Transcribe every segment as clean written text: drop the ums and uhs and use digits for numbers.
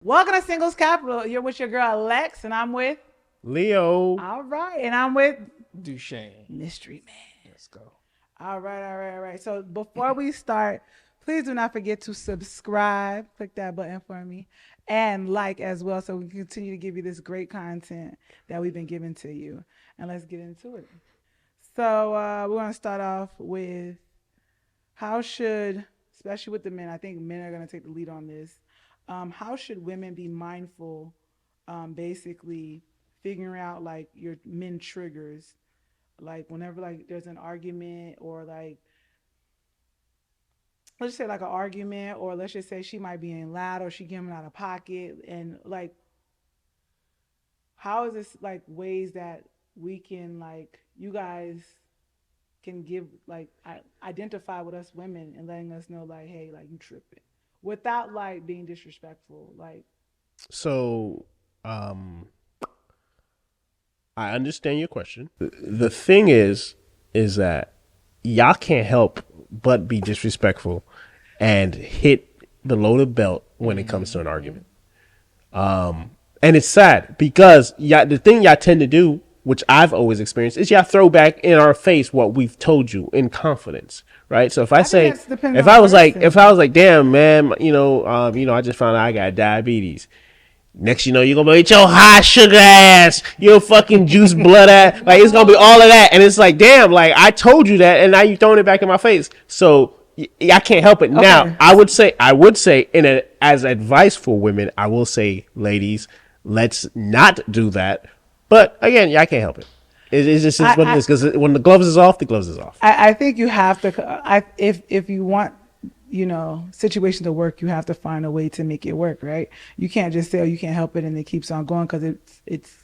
Welcome to Singles Capital. You're with your girl Lex, and I'm with. Leo. All right, and I'm with Duchesne. Mystery Man. Let's go. All right. So before we start, please do not forget to subscribe. Click that button for me, and like as well, so we can continue to give you this great content that we've been giving to you. And let's get into it. So we're gonna start off with how should, especially with the men, I think men are gonna take the lead on this. How should women be mindful, basically figuring out like your men triggers, like whenever like there's an argument or like let's just say like an argument or let's just say she might be in loud or she giving out of pocket and like how is this like ways that we can like you guys can give like identify with us women and letting us know like hey like you tripping without like being disrespectful like So, um, I understand your question. The thing is that y'all can't help but be disrespectful and hit the loaded belt when it comes to an argument. And it's sad because the thing y'all tend to do, which I've always experienced, is y'all throw back in our face what we've told you in confidence, right? So if I I think say, that's depending if on the I was like, if person. I was like, damn man, I just found out I got diabetes. Next, you're gonna be with your high sugar ass, your fucking juice blood ass. Like, it's gonna be all of that. And it's like, damn, like, I told you that, and now you throwing it back in my face. So, I can't help it. Now, Okay. I would say, as advice for women, I will say, ladies, let's not do that. But again, I can't help it. It's just I, what it I is. Because when the gloves is off, the gloves is off. I think you have to. If you want, situation to work, you have to find a way to make it work, right? You can't just say, "Oh, you can't help it," and it keeps on going because it's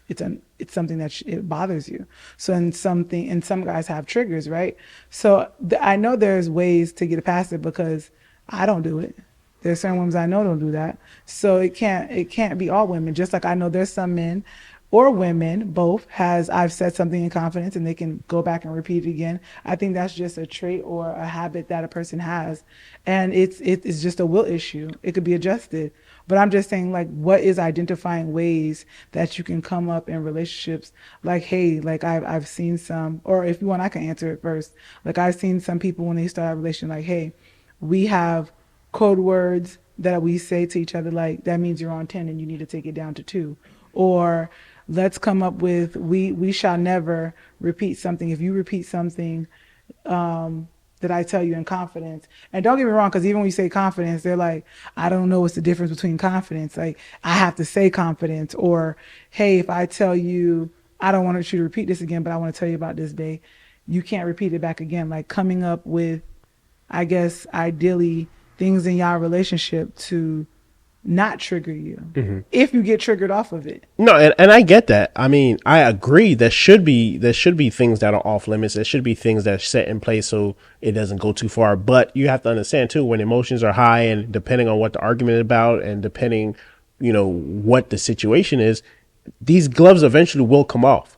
something that it bothers you. So, and some guys have triggers, right? So I know there's ways to get past it because I don't do it. There's certain women I know don't do that. So it can't be all women. Just like I know there's some men or women, both, has I've said something in confidence and they can go back and repeat it again. I think that's just a trait or a habit that a person has. And it's just a will issue. It could be adjusted. But I'm just saying like what is identifying ways that you can come up in relationships like, hey, like I've seen some, or if you want I can answer it first. Like I've seen some people when they start a relationship like, hey, we have code words that we say to each other like that means you're on 10 and you need to take it down to 2, or let's come up with we shall never repeat something if you repeat something that I tell you in confidence. And don't get me wrong, because even when you say confidence, they're like, I don't know what's the difference between confidence. Like, I have to say confidence. Or, hey, if I tell you, I don't want you to repeat this again, but I want to tell you about this day, you can't repeat it back again. Like, coming up with, I guess, ideally, things in y'all relationship to not trigger you if you get triggered off of it. No, and I get that. I mean, I agree. There should be things that are off limits. There should be things that are set in place so it doesn't go too far. But you have to understand too, when emotions are high and depending on what the argument is about and depending, what the situation is, these gloves eventually will come off,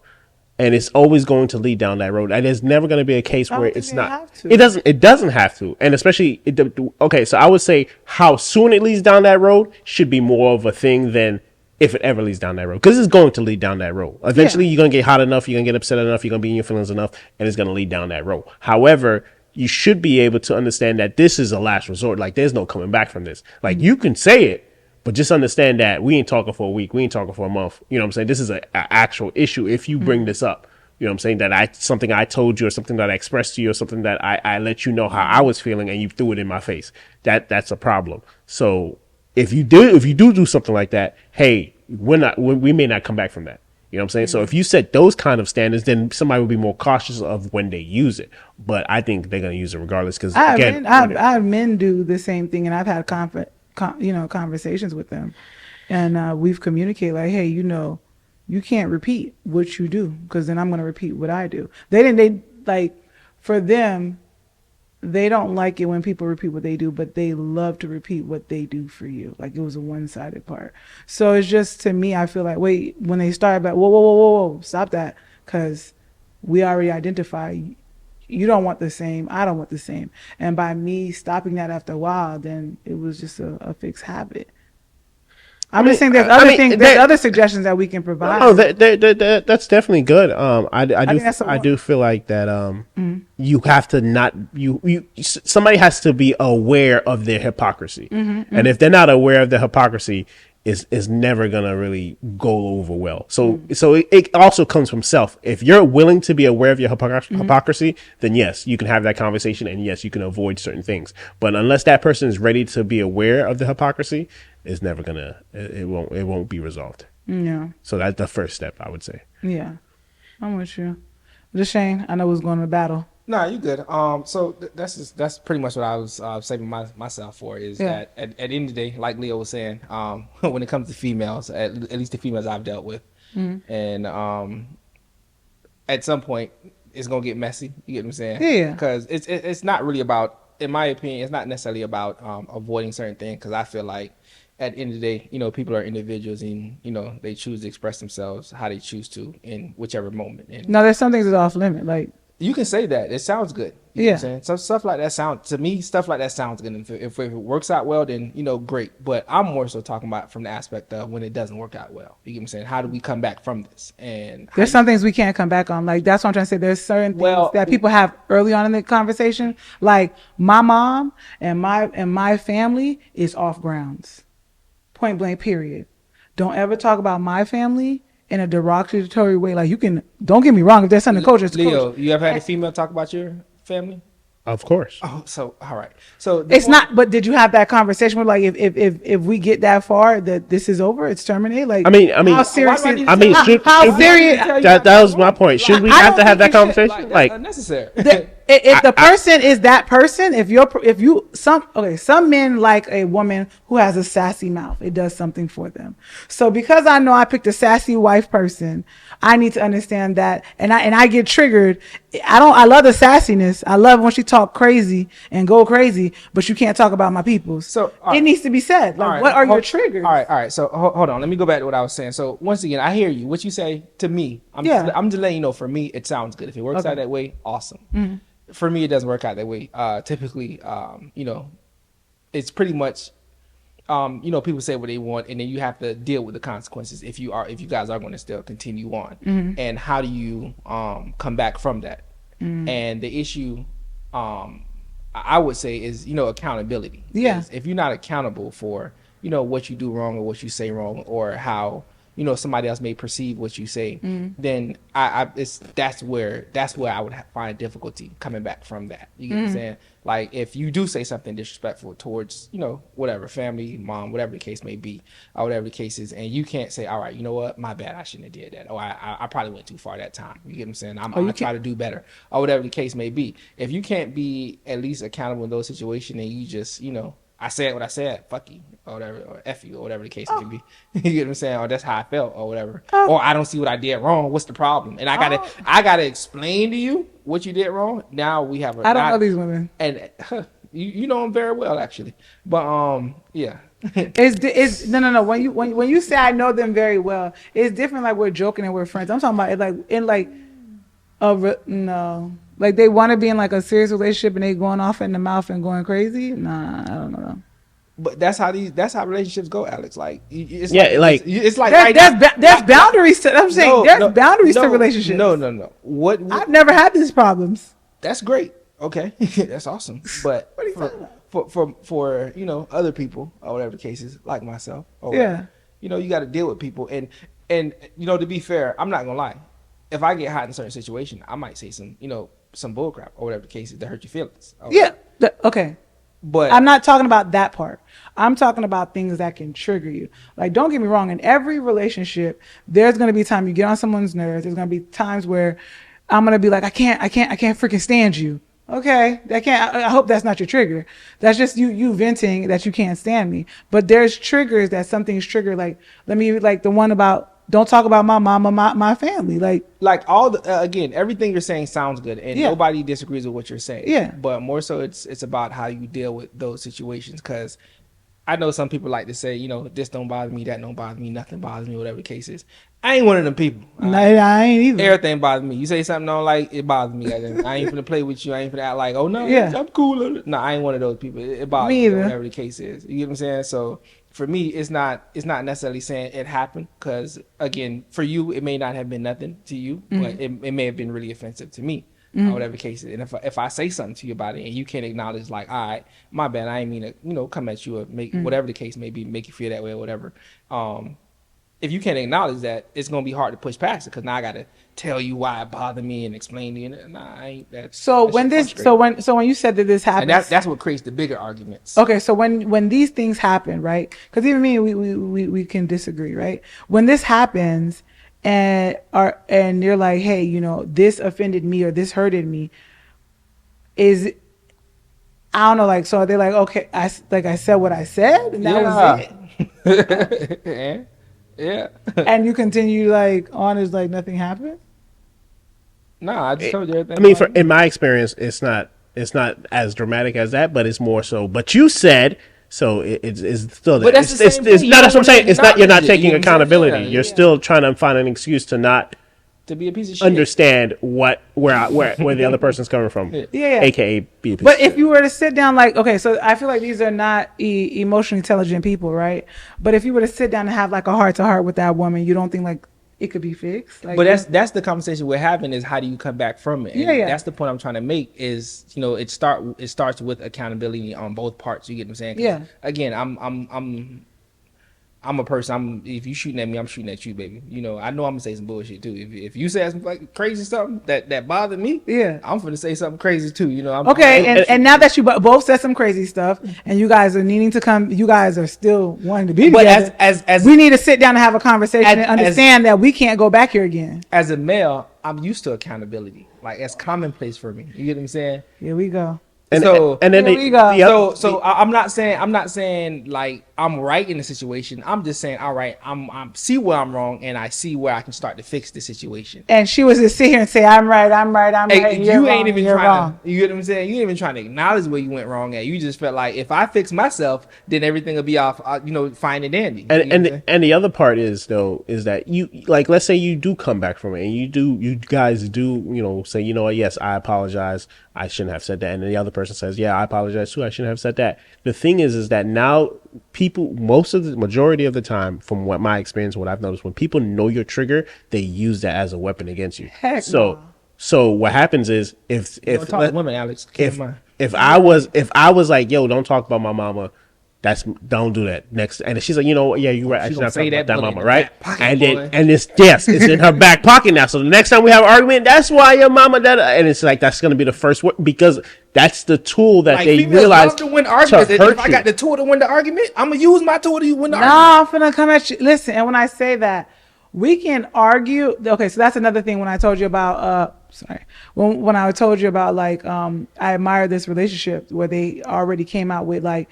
and it's always going to lead down that road. And there's never going to be a case I where don't think it's they not. have It to. doesn't. It doesn't have to, and especially okay. So I would say how soon it leads down that road should be more of a thing than if it ever leads down that road, because it's going to lead down that road. Yeah. Eventually, you're gonna get hot enough, you're gonna get upset enough, you're gonna be in your feelings enough, and it's gonna lead down that road. However, you should be able to understand that this is a last resort. Like, there's no coming back from this. Like, you can say it, but just understand that we ain't talking for a week. We ain't talking for a month. You know what I'm saying? This is a actual issue if you bring this up. You know what I'm saying? That something I told you or something that I expressed to you or something that I let you know how I was feeling and you threw it in my face. That's a problem. So if you do something like that, hey, we may not come back from that. You know what I'm saying? So if you set those kind of standards, then somebody will be more cautious of when they use it. But I think they're gonna use it regardless because, I have again, men. I have men do the same thing, and I've had conversations with them, and we've communicated like, hey, you can't repeat what you do because then I'm going to repeat what I do. They didn't. They like for them, they don't like it when people repeat what they do, but they love to repeat what they do for you. Like it was a one-sided part. So it's just to me, I feel like wait when they start back, whoa, stop that, because we already identify you don't want the same, I don't want the same. And by me stopping that after a while, then it was just a fixed habit. I'm just saying there's other things, there's other suggestions that we can provide. No, that's definitely good. that's I do feel like that. You have to not somebody has to be aware of their hypocrisy, and if they're not aware of the hypocrisy, is never gonna really go over well. So it also comes from self. If you're willing to be aware of your hypocrisy, then yes, you can have that conversation, and yes, you can avoid certain things. But unless that person is ready to be aware of the hypocrisy, it's never gonna. It won't be resolved. Yeah. So that's the first step, I would say. Yeah, I'm with you. Just Shane, I know we was going to battle. Nah, you good. So that's pretty much what I was saving myself for is that at the end of the day, like Leo was saying, when it comes to females, at least the females I've dealt with, and at some point it's gonna get messy. You get what I'm saying? Yeah. Because it's not really about, in my opinion, it's not necessarily about avoiding certain things. Because I feel like at the end of the day, people are individuals, and they choose to express themselves how they choose to in whichever moment. And No, there's some things that's off limit, like. you can say that. It sounds good. You know what I'm saying? So stuff like that sounds good. And if it works out well, then, great. But I'm more so talking about from the aspect of when it doesn't work out well. You get what I'm saying? How do we come back from this? And There's some things we can't come back on. Like, that's what I'm trying to say. There's certain things that people have early on in the conversation. Like, my mom and my family is off grounds. Point blank, period. Don't ever talk about my family in a derogatory way. Like, you can, don't get me wrong, if there's something culture, it's Leo, culture. you ever had a female talk about your family? Of course. Oh, so all right. So It's not, but did you have that conversation with, like, if we get that far that this is over, it's terminated? Like, I mean, how serious? should How we- serious? that was my point. Should we I have to don't have that think you should. conversation? Like, unnecessary. If the person is that person, some men like a woman who has a sassy mouth. It does something for them. So because I know I picked a sassy wife person, I need to understand that, and I get triggered. I love the sassiness. I love when she talk crazy and go crazy, but you can't talk about my peoples. So it needs to be said. Like, right, what are your triggers? All right. So hold on. Let me go back to what I was saying. So once again, I hear you. What you say to me, I'm just letting you know. For me, it sounds good. If it works out that way, awesome. For me, it doesn't work out that way. Typically, it's pretty much, people say what they want, and then you have to deal with the consequences if you guys are going to still continue on. And how do you come back from that? And the issue, I would say, is accountability. Yeah. If you're not accountable for what you do wrong or what you say wrong or how somebody else may perceive what you say, then that's where I would find difficulty coming back from that. You get what I'm saying? Like, if you do say something disrespectful towards whatever, family, mom, whatever the case may be, or whatever the case is, and you can't say, all right, you know what, my bad, I shouldn't have did that, or I probably went too far that time. You get what I'm saying? I try to do better, or whatever the case may be. If you can't be at least accountable in those situations, and you just I said what I said, fuck you, or whatever, or F you, or whatever the case may be. You get what I'm saying? Or that's how I felt, or whatever. Or I don't see what I did wrong. What's the problem? And I gotta explain to you what you did wrong. Now we have I don't know these women. And you know them very well, actually. But yeah. It's no. When you say I know them very well, it's different. Like, we're joking and we're friends. I'm talking about it no. Like, they want to be in like a serious relationship and they going off in the mouth and going crazy. Nah, I don't know. But that's how relationships go, Alex. Like, it's there's boundaries to. I'm saying there's boundaries to relationships. No. What I've never had these problems. That's great. Okay, that's awesome. But what are you talking about? For other people or whatever the case is, like myself. Or you got to deal with people, and to be fair, I'm not gonna lie. If I get hot in a certain situation, I might say some bullcrap or whatever the case is to hurt your feelings. Okay. But I'm not talking about that part. I'm talking about things that can trigger you. Like, don't get me wrong. In every relationship, there's going to be time you get on someone's nerves. There's going to be times where I'm going to be like, I can't freaking stand you. Okay. I hope that's not your trigger. That's just you venting that you can't stand me. But there's triggers that something's triggered. Like, the one about, don't talk about my mom or my family. Like all the again, everything you're saying sounds good, and nobody disagrees with what you're saying. Yeah. But more so, it's about how you deal with those situations. Because I know some people like to say, this don't bother me, that don't bother me, nothing bothers me, whatever the case is. I ain't one of them people. No, I ain't either. Everything bothers me. You say something I don't like, it bothers me. I ain't finna play with you. I ain't finna act like, oh no, I'm cool. No, I ain't one of those people. It bothers me, whatever the case is. You get what I'm saying? So for me, it's not necessarily saying it happened, because again, for you, it may not have been nothing to you, but it may have been really offensive to me, or whatever the case is. And if I say something to you about it and you can't acknowledge, like, all right, my bad, I ain't mean to, come at you or make whatever the case may be, make you feel that way or whatever. If you can't acknowledge that, it's gonna be hard to push past it, because now I gotta tell you why it bothered me and explain to you. Nah, I ain't that. So that when shit this, frustrating. so when you said that this and happens, that's what creates the bigger arguments. okay, so when these things happen, right? Because even me, we can disagree, right? When this happens, and you're like, hey, this offended me or this hurted me, I don't know, like, so are they like, okay, I said what I said, and that was it, yeah. and you continue like on as like nothing happened. Nah, I just told you everything. I mean, in my experience, it's not as dramatic as that, but it's more so. But you said so. It's still. But that's the same thing. It's not. That's what I'm saying. It's not. You're not Acknowledge it, taking you know what I'm saying? accountability. Yeah, You're yeah. still trying to find an excuse to not to be a piece of shit. understand where the other person's coming from. Yeah. AKA be a piece But of if shit. you were to sit down, like, okay, so I feel like these are not emotionally intelligent people, right? But if you were to sit down and have like a heart to heart with that woman, you don't think like it could be fixed? Like, But that's the conversation we're having, is how do you come back from it? And Yeah. that's the point I'm trying to make, is it starts with accountability on both parts. You get what I'm saying? 'Cause Yeah. Again, I'm a person. If you shooting at me, I'm shooting at you, baby. I know I'm gonna say some bullshit too. If you say some like crazy something that bothered me, Yeah. I'm gonna say something crazy too. Okay, and now that you both said some crazy stuff, and you guys are needing to come, you guys are still wanting to be But together. as we need to sit down and have a conversation As- and understand that we can't go back here again. as a male, I'm used to accountability. Like, that's commonplace for me. You get what I'm saying? Here we go. And then Here we go. So I'm not saying like I'm right in the situation. I'm just saying, all right, I'm see where I'm wrong, and I see where I can start to fix the situation. And she was just sit here and say, I'm right. Hey, And you're wrong, even you're trying wrong. to, you get what I'm saying? You ain't even trying to acknowledge where you went wrong at. You just felt like, if I fix myself, then everything will be off, fine and dandy. You know what I'm saying? And the other part is that you, like, let's say you do come back from it, and you guys do say, yes, I apologize, I shouldn't have said that, and then the other person says, yeah, I apologize too, I shouldn't have said that. The thing is that now people, majority of the time, from what my experience, what I've noticed, when people know your trigger, they use that as a weapon against you. Heck so no. so what happens is, if Don't talk to women, Alex. Keep in mind. if I was like, yo, don't talk about my mama, don't do that next. And she's like, yeah, you're right, I She should gonna not say talk about that that bullet in mama, the right? back pocket, And boy. then it's in her back pocket now. So the next time we have an argument, that's why your mama that, and it's like, that's gonna be the first word, because that's the tool that Like, they females realize love to win arguments. to hurt If I got you. the tool to win the argument, I'm gonna use my tool to win the argument. No, I'm finna come at you. Listen, and when I say that, we can argue. Okay, so that's another thing. When I told you about, when I told you about, like, I admire this relationship where they already came out with, like,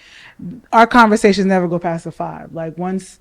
our conversations never go past the 5. Like, once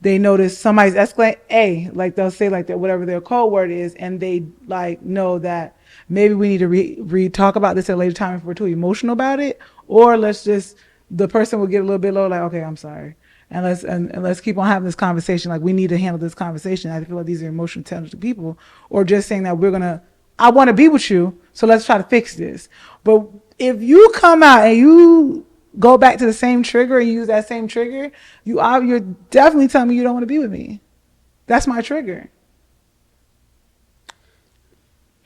they notice somebody's escalating, like, they'll say like that, whatever their code word is, and they like know that maybe we need to talk about this at a later time if we're too emotional about it, or the person will get a little bit low, like, okay, I'm sorry. And let's keep on having this conversation. Like, we need to handle this conversation. I feel like these are emotionally intelligent people, or just saying that I want to be with you, so let's try to fix this. But if you come out and you go back to the same trigger and use that same trigger, you're definitely telling me you don't want to be with me. That's my trigger.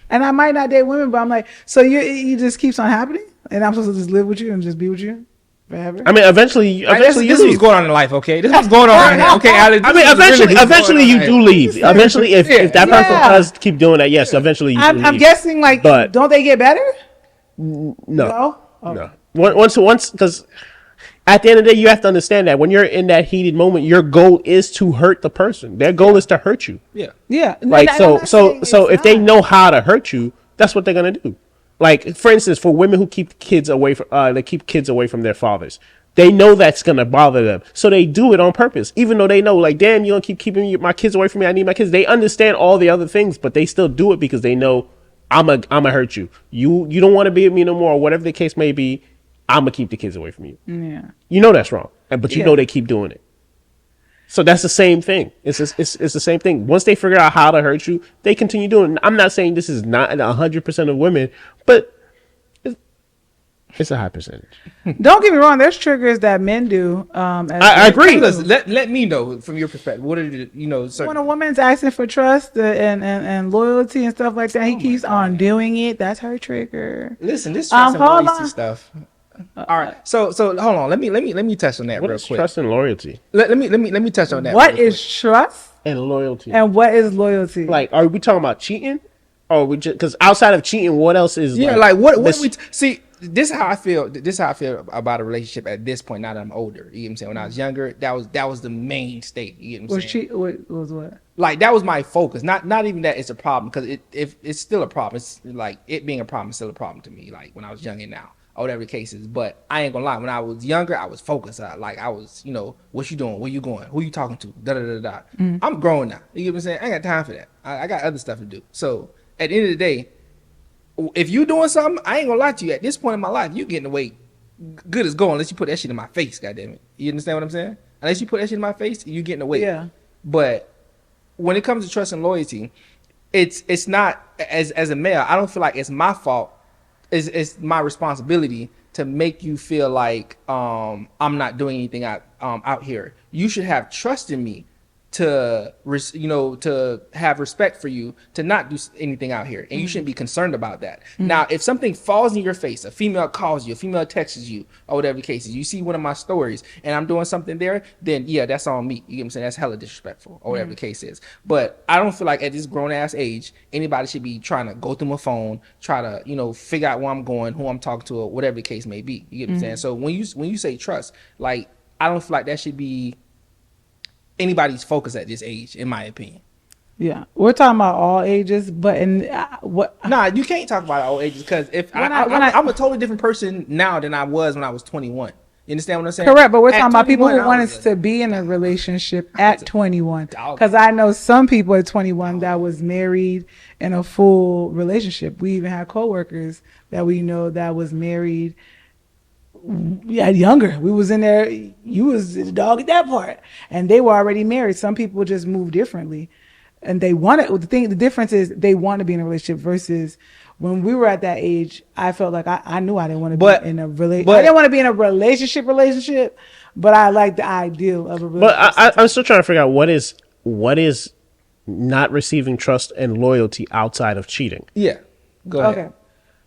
And I might not date women, but I'm like, so you just keeps on happening, and I'm supposed to just live with you and just be with you forever? I mean, eventually This you is what's leave. going on in life, okay? This is what's going on right now, okay, Alex? I mean, eventually you do leave. Eventually, if that person Yeah. does keep doing that, yes, eventually you do leave. I'm guessing, like, But- don't they get better? No. No? No. Once, because at the end of the day, you have to understand that when you're in that heated moment, your goal is to hurt the person. Their goal is to hurt you. Yeah. Yeah. Like, And I'm not saying so it's if they not. know how to hurt you, that's what they're gonna do. Like, for instance, for women who keep kids away from their fathers, they know that's gonna bother them, so they do it on purpose, even though they know, like, damn, you don't keep keeping my kids away from me. I need my kids. They understand all the other things, but they still do it because they know I'ma hurt you. You don't want to be with me no more, or whatever the case may be. I'ma keep the kids away from you. Yeah. You know that's wrong, but you Yeah. know they keep doing it. So that's the same thing. It's the same thing. Once they figure out how to hurt you, they continue doing it. I'm not saying this is not 100% of women, but It's a high percentage. Don't get me wrong. There's triggers that men do. I agree. Listen, let me know from your perspective. What are the, certain, When a woman's asking for trust and loyalty and stuff like that, he keeps on doing it. That's her trigger. listen, this trust and hold loyalty on. stuff. All right, so hold on. Let me touch on that What real is quick. trust and loyalty? Let me touch on that. What real is trust And loyalty. and what is loyalty? Like, are we talking about cheating? Or we just because outside of cheating, what else is? quick. Yeah, like what this- we see. This is how I feel. This is how I feel about a relationship at this point. Now that I'm older, you get what I'm saying. When I was younger, that was the main state. You get what I'm was saying. what? Like that was my focus. Not even that it's a problem, because if it's still a problem. It's like it being a problem is still a problem to me. Like when I was young and now, or whatever the case is. But I ain't gonna lie. When I was younger, I was focused. Like I was, what you doing? Where you going? Who you talking to? Da da da da. I'm grown now. You get what I'm saying? I ain't got time for that. I got other stuff to do. So at the end of the day, if you doing something, I ain't gonna lie to you. At this point in my life, you getting away good as gold unless you put that shit in my face. Goddamn it. You understand what I'm saying? Unless you put that shit in my face, you getting away. Yeah. But when it comes to trust and loyalty, it's not as a male. I don't feel like it's my fault. It's my responsibility to make you feel like I'm not doing anything out here. You should have trust in me to have respect for you to not do anything out here, and you shouldn't be concerned about that. Now, if something falls in your face, a female calls you, a female texts you, or whatever the case is, you see one of my stories and I'm doing something there, then yeah, that's on me. You get what I'm saying? That's hella disrespectful, or whatever the case is. But I don't feel like at this grown ass age anybody should be trying to go through my phone, try to figure out where I'm going, who I'm talking to, or whatever the case may be. You get what I'm saying? So when you say trust, like I don't feel like that should be anybody's focus at this age, in my opinion. Yeah, we're talking about all ages, but in what? Nah, you can't talk about all ages, because if I'm a totally different person now than I was when I was 21. You understand what I'm saying? Correct, but we're At talking about people 21, who I want was us to be in a relationship at 21. dog. Because I know some people at 21 that was married in a full relationship. We even had coworkers that we know that was married. Yeah, younger. We was in there. You was the dog at that part, and they were already married. Some people just move differently, and they wanted. The difference is they want to be in a relationship versus when we were at that age. I felt like I knew I didn't want to be in a relationship. I didn't want to be in a relationship, but I like the ideal of a relationship. But I'm still trying to figure out what is not receiving trust and loyalty outside of cheating. Yeah. Go ahead. Okay.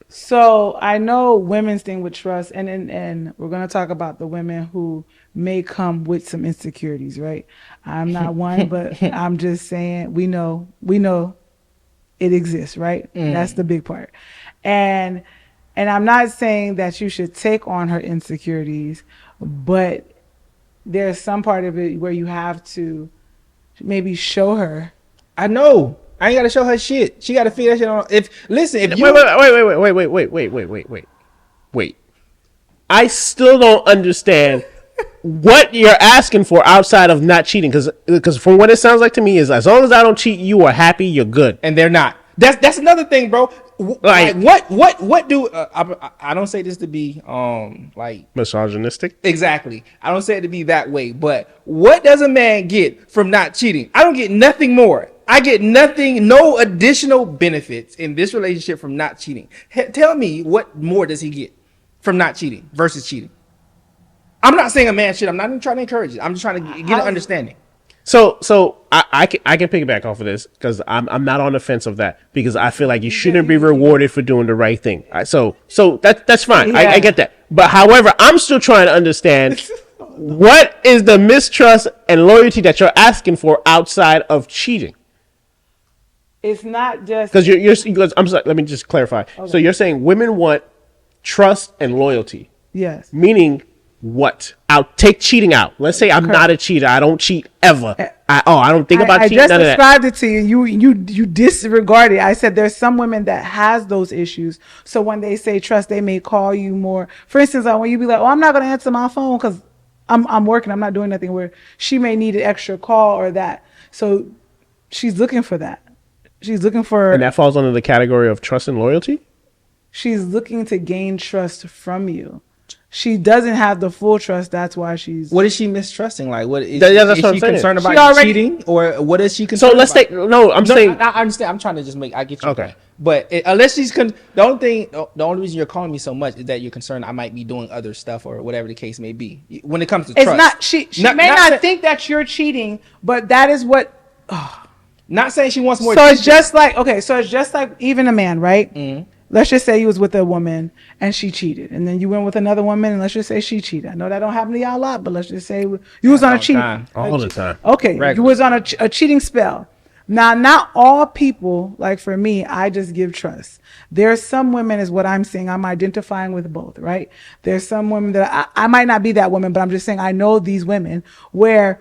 So I know women's thing with trust, and we're gonna talk about the women who may come with some insecurities, right? I'm not one, but I'm just saying we know it exists, right? That's the big part. And I'm not saying that you should take on her insecurities, but there's some part of it where you have to maybe show her. I know. I ain't gotta show her shit. She gotta figure that shit on. If you Wait. I still don't understand what you're asking for outside of not cheating, because from what it sounds like to me is as long as I don't cheat, you are happy, you're good. and they're not. That's another thing, bro. Like what do I don't say this to be like Misogynistic. exactly. I don't say it to be that way, but what does a man get from not cheating? I don't get nothing more. I get nothing, no additional benefits in this relationship from not cheating. Tell me, what more does he get from not cheating versus cheating? I'm not saying a man should. I'm not even trying to encourage it. I'm just trying to get an understanding. So I can piggyback off of this because I'm not on the fence of that, because I feel like you shouldn't be rewarded for doing the right thing. So that's fine. Yeah. I get that. But however, I'm still trying to understand what is the mistrust and loyalty that you're asking for outside of cheating. It's not just Because I'm sorry, let me just clarify. Okay. So you're saying women want trust and loyalty, yes. meaning what? I'll take cheating out. Let's say I'm not a cheater. I don't cheat ever. I don't think about I cheating. just None of that. described it to you. You disregard it. I said there's some women that has those issues. So when they say trust, they may call you more. For instance, when you be like, "Oh, I'm not going to answer my phone because I'm working. I'm not doing nothing." Where she may need an extra call or that. So she's looking for that. She's looking for. And that falls under the category of trust and loyalty. She's looking to gain trust from you. she doesn't have the full trust. That's why she's. What is she mistrusting? Like, what is, Yeah, that's is what she I'm saying. concerned She about already- cheating, or what is she So concerned let's about? take no. I'm No, saying I understand. I'm trying to just I get you. Okay. But unless she's the only reason you're calling me so much is that you're concerned I might be doing other stuff or whatever the case may be. When it comes to It's trust, not. She may not say- think that you're cheating, but that is what. Not saying she wants more. So it's attention. just like okay. So it's just like even a man, right? Let's just say you was with a woman and she cheated, and then you went with another woman, and let's just say she cheated. I know that don't happen to y'all a lot, but let's just say you was on a all the cheating. time. all the time. Okay, you Regular. was on a cheating spell. Now, not all people, like for me, I just give trust. There's some women, is what I'm saying. I'm identifying with both, right? There's some women that I might not be that woman, but I'm just saying I know these women where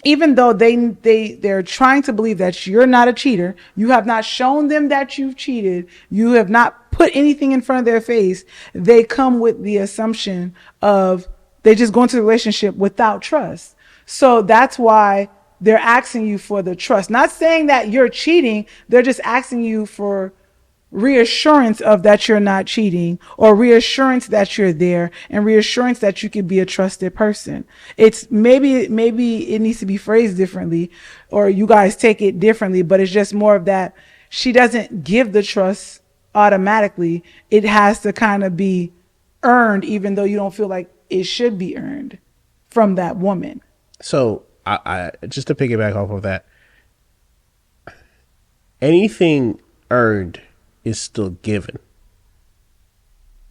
even though they're trying to believe that you're not a cheater, you have not shown them that you've cheated, you have not put anything in front of their face, they come with the assumption of they just go into the relationship without trust. So that's why they're asking you for the trust. Not saying that you're cheating, they're just asking you for reassurance of that you're not cheating, or reassurance that you're there, and reassurance that you can be a trusted person. It's maybe it needs to be phrased differently, or you guys take it differently, but it's just more of that she doesn't give the trust automatically. It has to kind of be earned, even though you don't feel like it should be earned from that woman. So I just to piggyback off of that, anything earned is still given.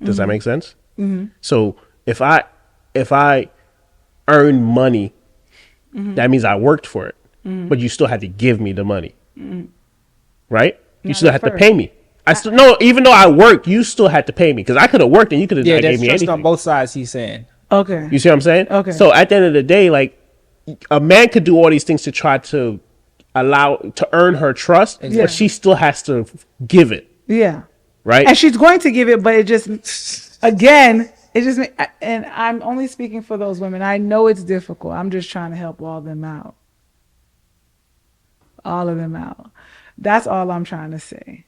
Does that make sense? Mm-hmm. So if I earn money, that means I worked for it, but you still had to give me the money, right? You Not still at had to first. pay me. I still no, even though I worked, you still had to pay me because I could have worked and you could have Yeah, not that's gave me trust anything. on both sides. He's saying. Okay. You see what I'm saying? Okay. So at the end of the day, like a man could do all these things to try to earn her trust, Yeah. but she still has to give it, Yeah. right? And she's going to give it, but it just, again, it just, and I'm only speaking for those women. I know it's difficult. I'm just trying to help all of them out. All of them out. That's all I'm trying to say.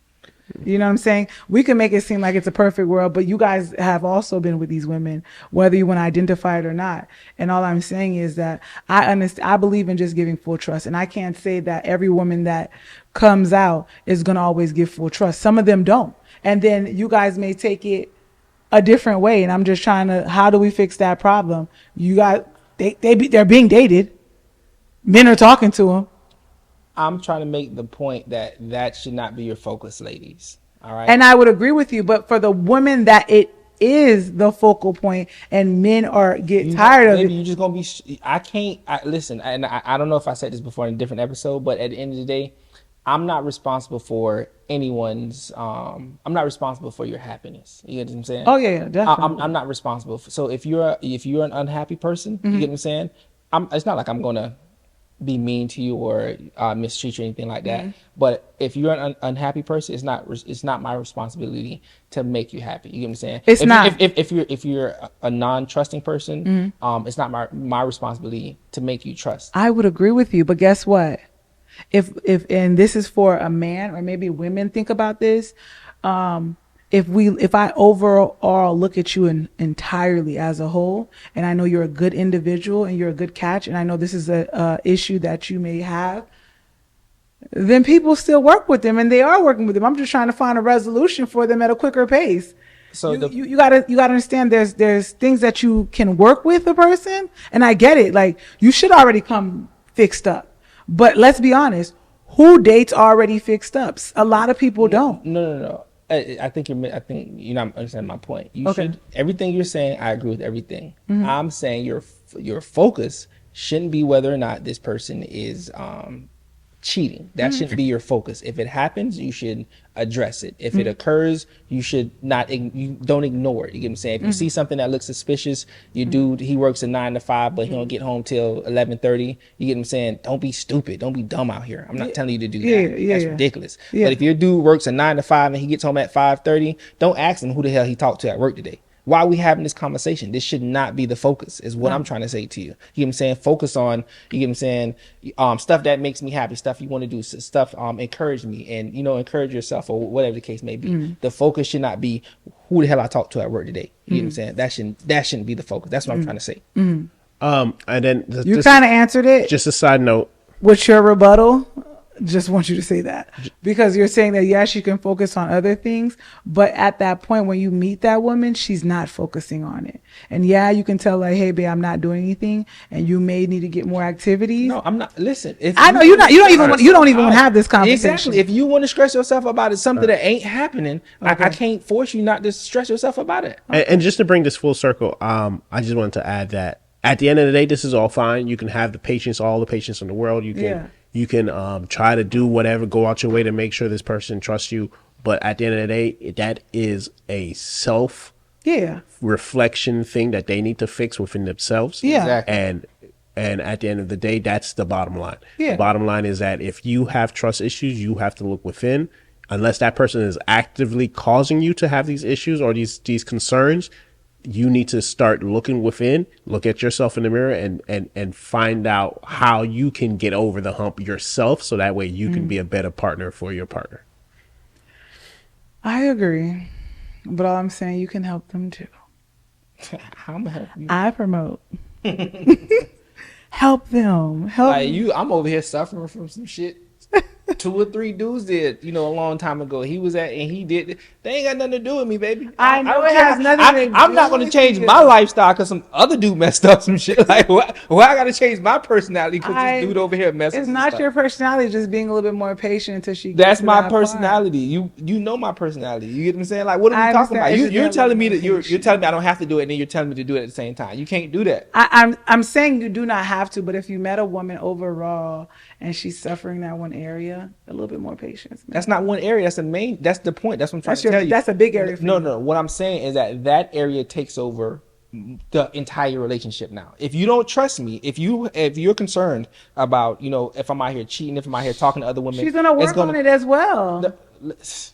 You know what I'm saying? We can make it seem like it's a perfect world, but you guys have also been with these women, whether you want to identify it or not. And all I'm saying is that I understand, I believe in just giving full trust. And I can't say that every woman that comes out is going to always give full trust. Some of them don't. And then you guys may take it a different way. And I'm just trying to, how do we fix that problem? You guys, they're being dated. Men are talking to them. I'm trying to make the point that should not be your focus, ladies. All right. And I would agree with you, but for the women that it is the focal point and men get tired of maybe it. you're just gonna be. Listen, and I don't know if I said this before in a different episode, but at the end of the day, I'm not responsible for anyone's. I'm not responsible for your happiness. You get what I'm saying? Oh yeah, definitely. I'm not responsible. So if you're an unhappy person, you get what I'm saying? It's not like I'm gonna be mean to you or mistreat you or anything like that. But if you're an unhappy person, it's not my responsibility to make you happy. You get what I'm saying? It's not. If you're a non-trusting person, it's not my responsibility to make you trust. I would agree with you, but guess what? If and this is for a man, or maybe women think about this. If I overall look at you entirely as a whole, and I know you're a good individual and you're a good catch, and I know this is a issue that you may have, then people still work with them, and they are working with them. I'm just trying to find a resolution for them at a quicker pace. So you gotta understand there's things that you can work with a person, and I get it. Like you should already come fixed up, but let's be honest, who dates already fixed up? A lot of people don't. No. I think you're not understanding my point. You Okay. should, everything you're saying, I agree with everything. I'm saying your focus shouldn't be whether or not this person is cheating. That shouldn't be your focus. If it happens, you should address it. If it occurs, you should you don't ignore it. You get what I'm saying? If you see something that looks suspicious, he works a 9 to 5, but he don't get home till 11:30. You get what I'm saying? Don't be stupid. Don't be dumb out here. I'm not telling you to do that. That's ridiculous. Yeah. But if your dude works a 9 to 5 and he gets home at 5:30, don't ask him who the hell he talked to at work today. Why are we having this conversation? This should not be the focus, is what I'm trying to say to you. You get what I'm saying? Focus on, you get what I'm saying, stuff that makes me happy, stuff you want to do, stuff encourage me, and encourage yourself or whatever the case may be. The focus should not be who the hell I talked to at work today. You know what I'm saying? That shouldn't be the focus. That's what I'm trying to say. And then You kind of answered it. just a side note. What's your rebuttal? Just want you to say that, because you're saying that yes, you can focus on other things, but at that point when you meet that woman, she's not focusing on it. And yeah, you can tell like, hey babe, I'm not doing anything, and you may need to get more activities. No, I'm not. Listen, if I know you don't even want to have this conversation. Exactly. If you want to stress yourself about it, something that ain't happening, I can't force you not to stress yourself about it. And just to bring this full circle, I just wanted to add that at the end of the day, this is all fine. You can have the patience, all the patience in the world. You can try to do whatever, go out your way to make sure this person trusts you. But at the end of the day, that is a reflection thing that they need to fix within themselves. Yeah. Exactly. And at the end of the day, that's the bottom line. Yeah. The bottom line is that if you have trust issues, you have to look within. Unless that person is actively causing you to have these issues or these concerns, you need to start looking within, look at yourself in the mirror and find out how you can get over the hump yourself. So that way you can be a better partner for your partner. I agree. But all I'm saying, you can help them too. How am I help you? I promote. Help them. Help Like I'm over here suffering from some shit. 2 or 3 dudes did, a long time ago. He was at and he did. They ain't got nothing to do with me, baby. I know don't it care. has nothing to I'm do not going to with change you. my lifestyle because some other dude messed up some shit. Like, why I got to change my personality because this dude over here messed up? It's some not stuff. your personality, just being a little bit more patient until she gets That's to my that personality. point. You know my personality. You get what I'm saying? Like, what are I we talking about? understand. It's You're just telling me that limitation. you're telling me I don't have to do it, and then you're telling me to do it at the same time. You can't do that. I'm saying you do not have to, but if you met a woman overall and she's suffering that one area, a little bit more patience. That's not one area. That's the point. That's what I'm trying That's to tell you. that's a big area for you. No. What I'm saying is that area takes over the entire relationship now. If you don't trust me, if you're concerned about, if I'm out here cheating, if I'm out here talking to other women, She's gonna work on it as well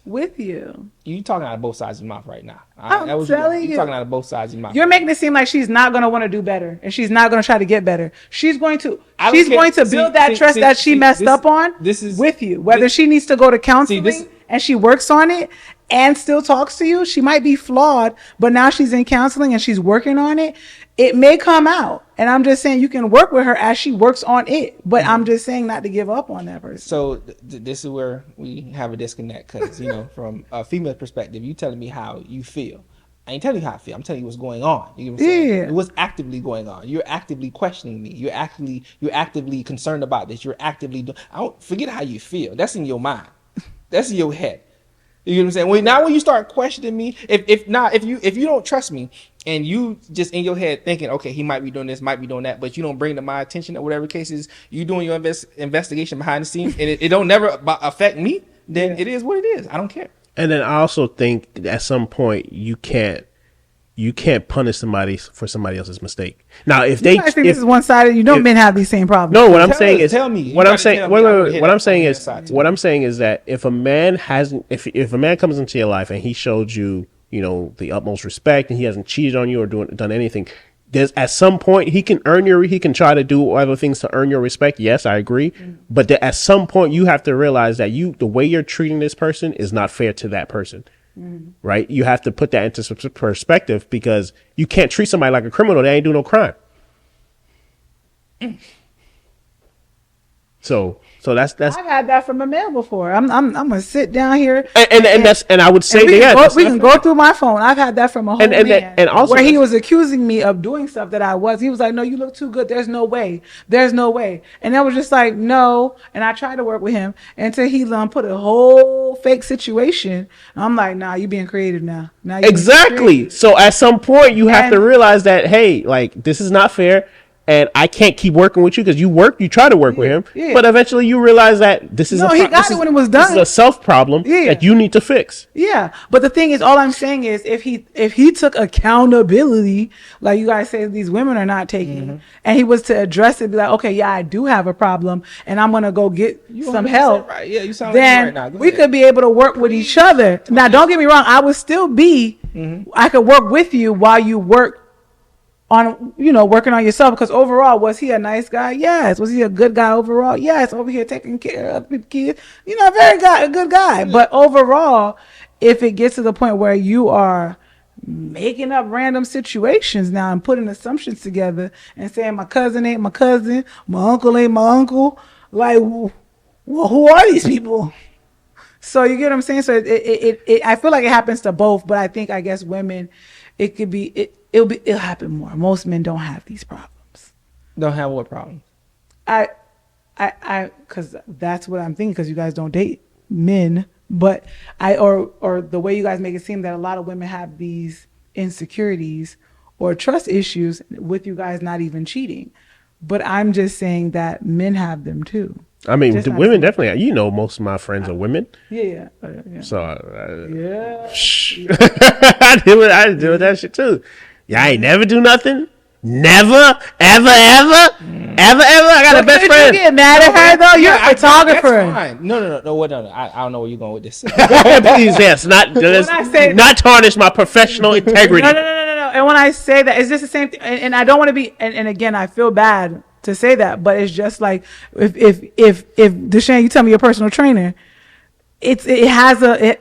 with you. You talking out of both sides of your mouth right now. I'm telling you. You're talking out of both sides of your mouth. You're making it seem like she's not gonna want to do better, and she's not gonna try to get better. She's going to. I don't She's care. going to See, build that see, trust see, that she see, messed this- up on. this is- with you. Whether this- she needs to go to counseling this- and she works on it and still talks to you, she might be flawed, but now she's in counseling and she's working on it. It may come out, and I'm just saying you can work with her as she works on it. But I'm just saying not to give up on that person. So this is where we have a disconnect because, from a female perspective, you telling me how you feel. I ain't telling you how I feel. I'm telling you what's going on. You know what I'm saying? Yeah. What's actively going on. You're actively questioning me. You're actively concerned about this. You're actively I don't forget how you feel. That's in your mind. That's in your head. You know what I'm saying? When you start questioning me, if you don't trust me and you just in your head thinking, okay, he might be doing this, might be doing that, but you don't bring to my attention or whatever the case is, you doing your investigation behind the scenes and it don't never affect me, then it is what it is. I don't care. And then I also think at some point you can't punish somebody for somebody else's mistake. Now, if they, I think this is one sided. Men have these same problems. no, what I'm Tell saying us, is, tell me. You what I'm gotta saying, tell me. wait, I wanna wait, hear what that I'm saying from is, your side, too. what I'm saying is that if a man hasn't, if a man comes into your life and he showed you, the utmost respect and he hasn't cheated on you or done anything, there's at some point he can try to do other things to earn your respect. Yes, I agree. But at some point you have to realize that the way you're treating this person is not fair to that person. Right? You have to put that into perspective because you can't treat somebody like a criminal. They ain't do no crime. So that's I've had that from a male before. I'm gonna sit down here and I would say we can go through my phone. I've had that from a whole man, and also where he was accusing me of doing stuff that I was. He was like, "No, you look too good. There's no way. There's no way." And I was just like, "No." And I tried to work with him until he put a whole fake situation. I'm like, "Nah, you being creative now." Now you exactly. So at some point you have to realize that, hey, like this is not fair. And I can't keep working with you because you try to work with him, but eventually you realize that this is he got it when it was done. This is a self problem that you need to fix. Yeah, but the thing is, all I'm saying is, if he took accountability, like you guys say, these women are not taking, and he was to address it, be like, okay, yeah, I do have a problem, and I'm gonna go get some help. Right. Yeah, you sound then like right now. we could be able to work with each other. Now, don't get me wrong, I would still be. I could work with you while you work on working on yourself, because overall, was he a nice guy? Yes. Was he a good guy overall? Yes. Over here taking care of the kids, a good guy. But overall, if it gets to the point where you are making up random situations now and putting assumptions together and saying my cousin ain't my cousin, my uncle ain't my uncle. Like, well, who are these people? So you get what I'm saying? So I feel like it happens to both, but I guess women, it could be, it'll happen more. Most men don't have these problems. Don't have what problem? Because that's what I'm thinking. Because you guys don't date men, but or the way you guys make it seem that a lot of women have these insecurities or trust issues with you guys not even cheating. But I'm just saying that men have them too. I mean, the women definitely. You know, most of my friends are women. Yeah. So Yeah. I deal with that shit too. Y'all ain't never do nothing. Never, ever. I got a best friend. You get mad at her though. You're a photographer. That's fine. No. I don't know where you're going with this. Please, yes, not tarnish my professional integrity. No. And when I say that, it's just the same thing. And I don't want to be. And again, I feel bad to say that, but it's just like if Deshaun, you tell me your personal trainer, a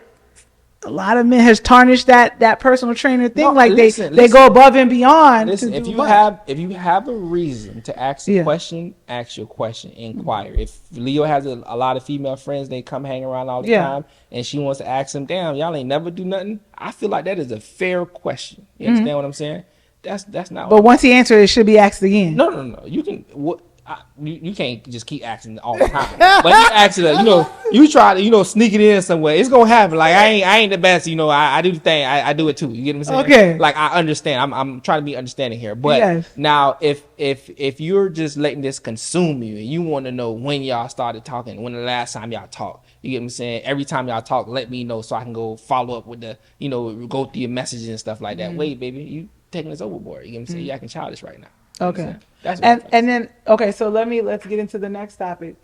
lot of men has tarnished that personal trainer thing. No, they go above and beyond. Listen, if you have a reason to ask a question, ask your question, inquire. If Leo has a lot of female friends, they come hang around all the time, and she wants to ask them, damn, y'all ain't never do nothing. I feel like that is a fair question. You understand what I'm saying? That's not. But once he answers, it should be asked again. No. You can. You can't just keep asking all the time. But you ask it, you try to, sneak it in somewhere. It's gonna happen. Like I ain't the best, I do the thing. I do it too. You get what I'm saying? Okay. Like I understand. I'm trying to be understanding here. But now if you're just letting this consume you and you want to know when y'all started talking, when the last time y'all talked, you get what I'm saying? Every time y'all talk, let me know so I can go follow up with the, go through your messages and stuff like that. Wait, baby, you taking this overboard. You get what I'm saying? You acting childish right now. Okay. And then so let's get into the next topic.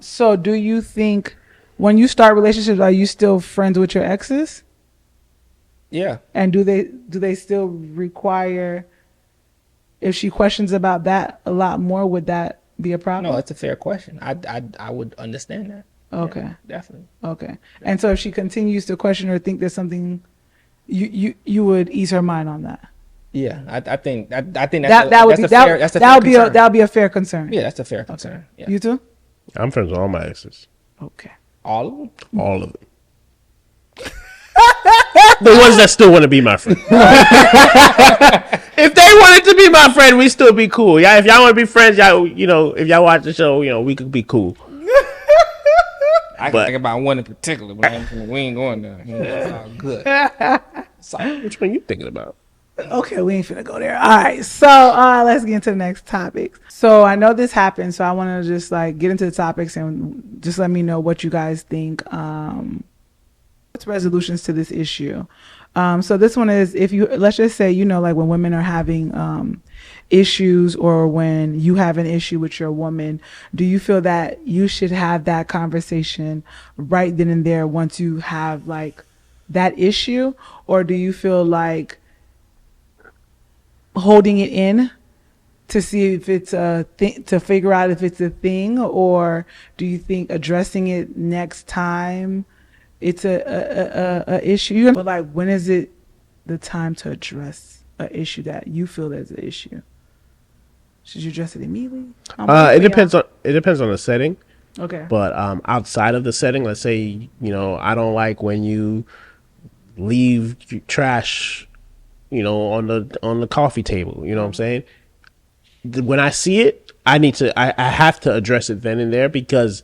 So do you think when you start relationships, are you still friends with your exes? Yeah. And do they still require, if she questions about that a lot more, would that be a problem? No, it's a fair question. I would understand that. Okay. Yeah, definitely. Okay. Definitely. And so if she continues to question or think there's something, you would ease her mind on that. Yeah, I think that's that would be a fair concern. Yeah, that's a fair concern. Okay. Yeah. You too? I'm friends with all my exes. Okay. All of them? All of them. The ones that still want to be my friend. If they wanted to be my friend, we still be cool. Yeah, if y'all want to be friends, y'all, if y'all watch the show, we could be cool. I can think about one in particular, but we ain't going there. It's all good. Which one you thinking about? Okay, we ain't finna go there. All right, so let's get into the next topic. So I know this happened, so I want to just get into the topics and just let me know what you guys think. What's resolutions to this issue? So this one is, let's just say, like when women are having issues or when you have an issue with your woman, do you feel that you should have that conversation right then and there once you have that issue, or do you feel like holding it in to see if it's a thing, to figure out if it's a thing, or do you think addressing it next time it's a issue? But when is it the time to address an issue that you feel is an issue? Should you address it immediately? It depends on the setting. Okay. But outside of the setting, let's say I don't like when you leave trash on the coffee table, you know what I'm saying? When I see it, I have to address it then and there, because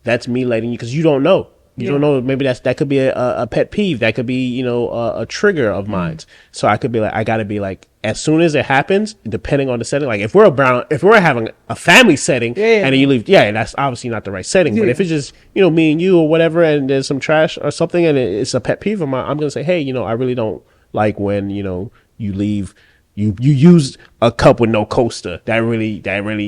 that's me letting you, because you don't know. You don't know. Maybe that could be a pet peeve. That could be, a trigger of mine. So I could be I gotta be as soon as it happens, depending on the setting. Like if we're having a family setting and then you leave, that's obviously not the right setting. But if it's just, me and you or whatever, and there's some trash or something and it's a pet peeve of mine, I'm going to say, hey, I really don't like when, you leave, you use a cup with no coaster. That really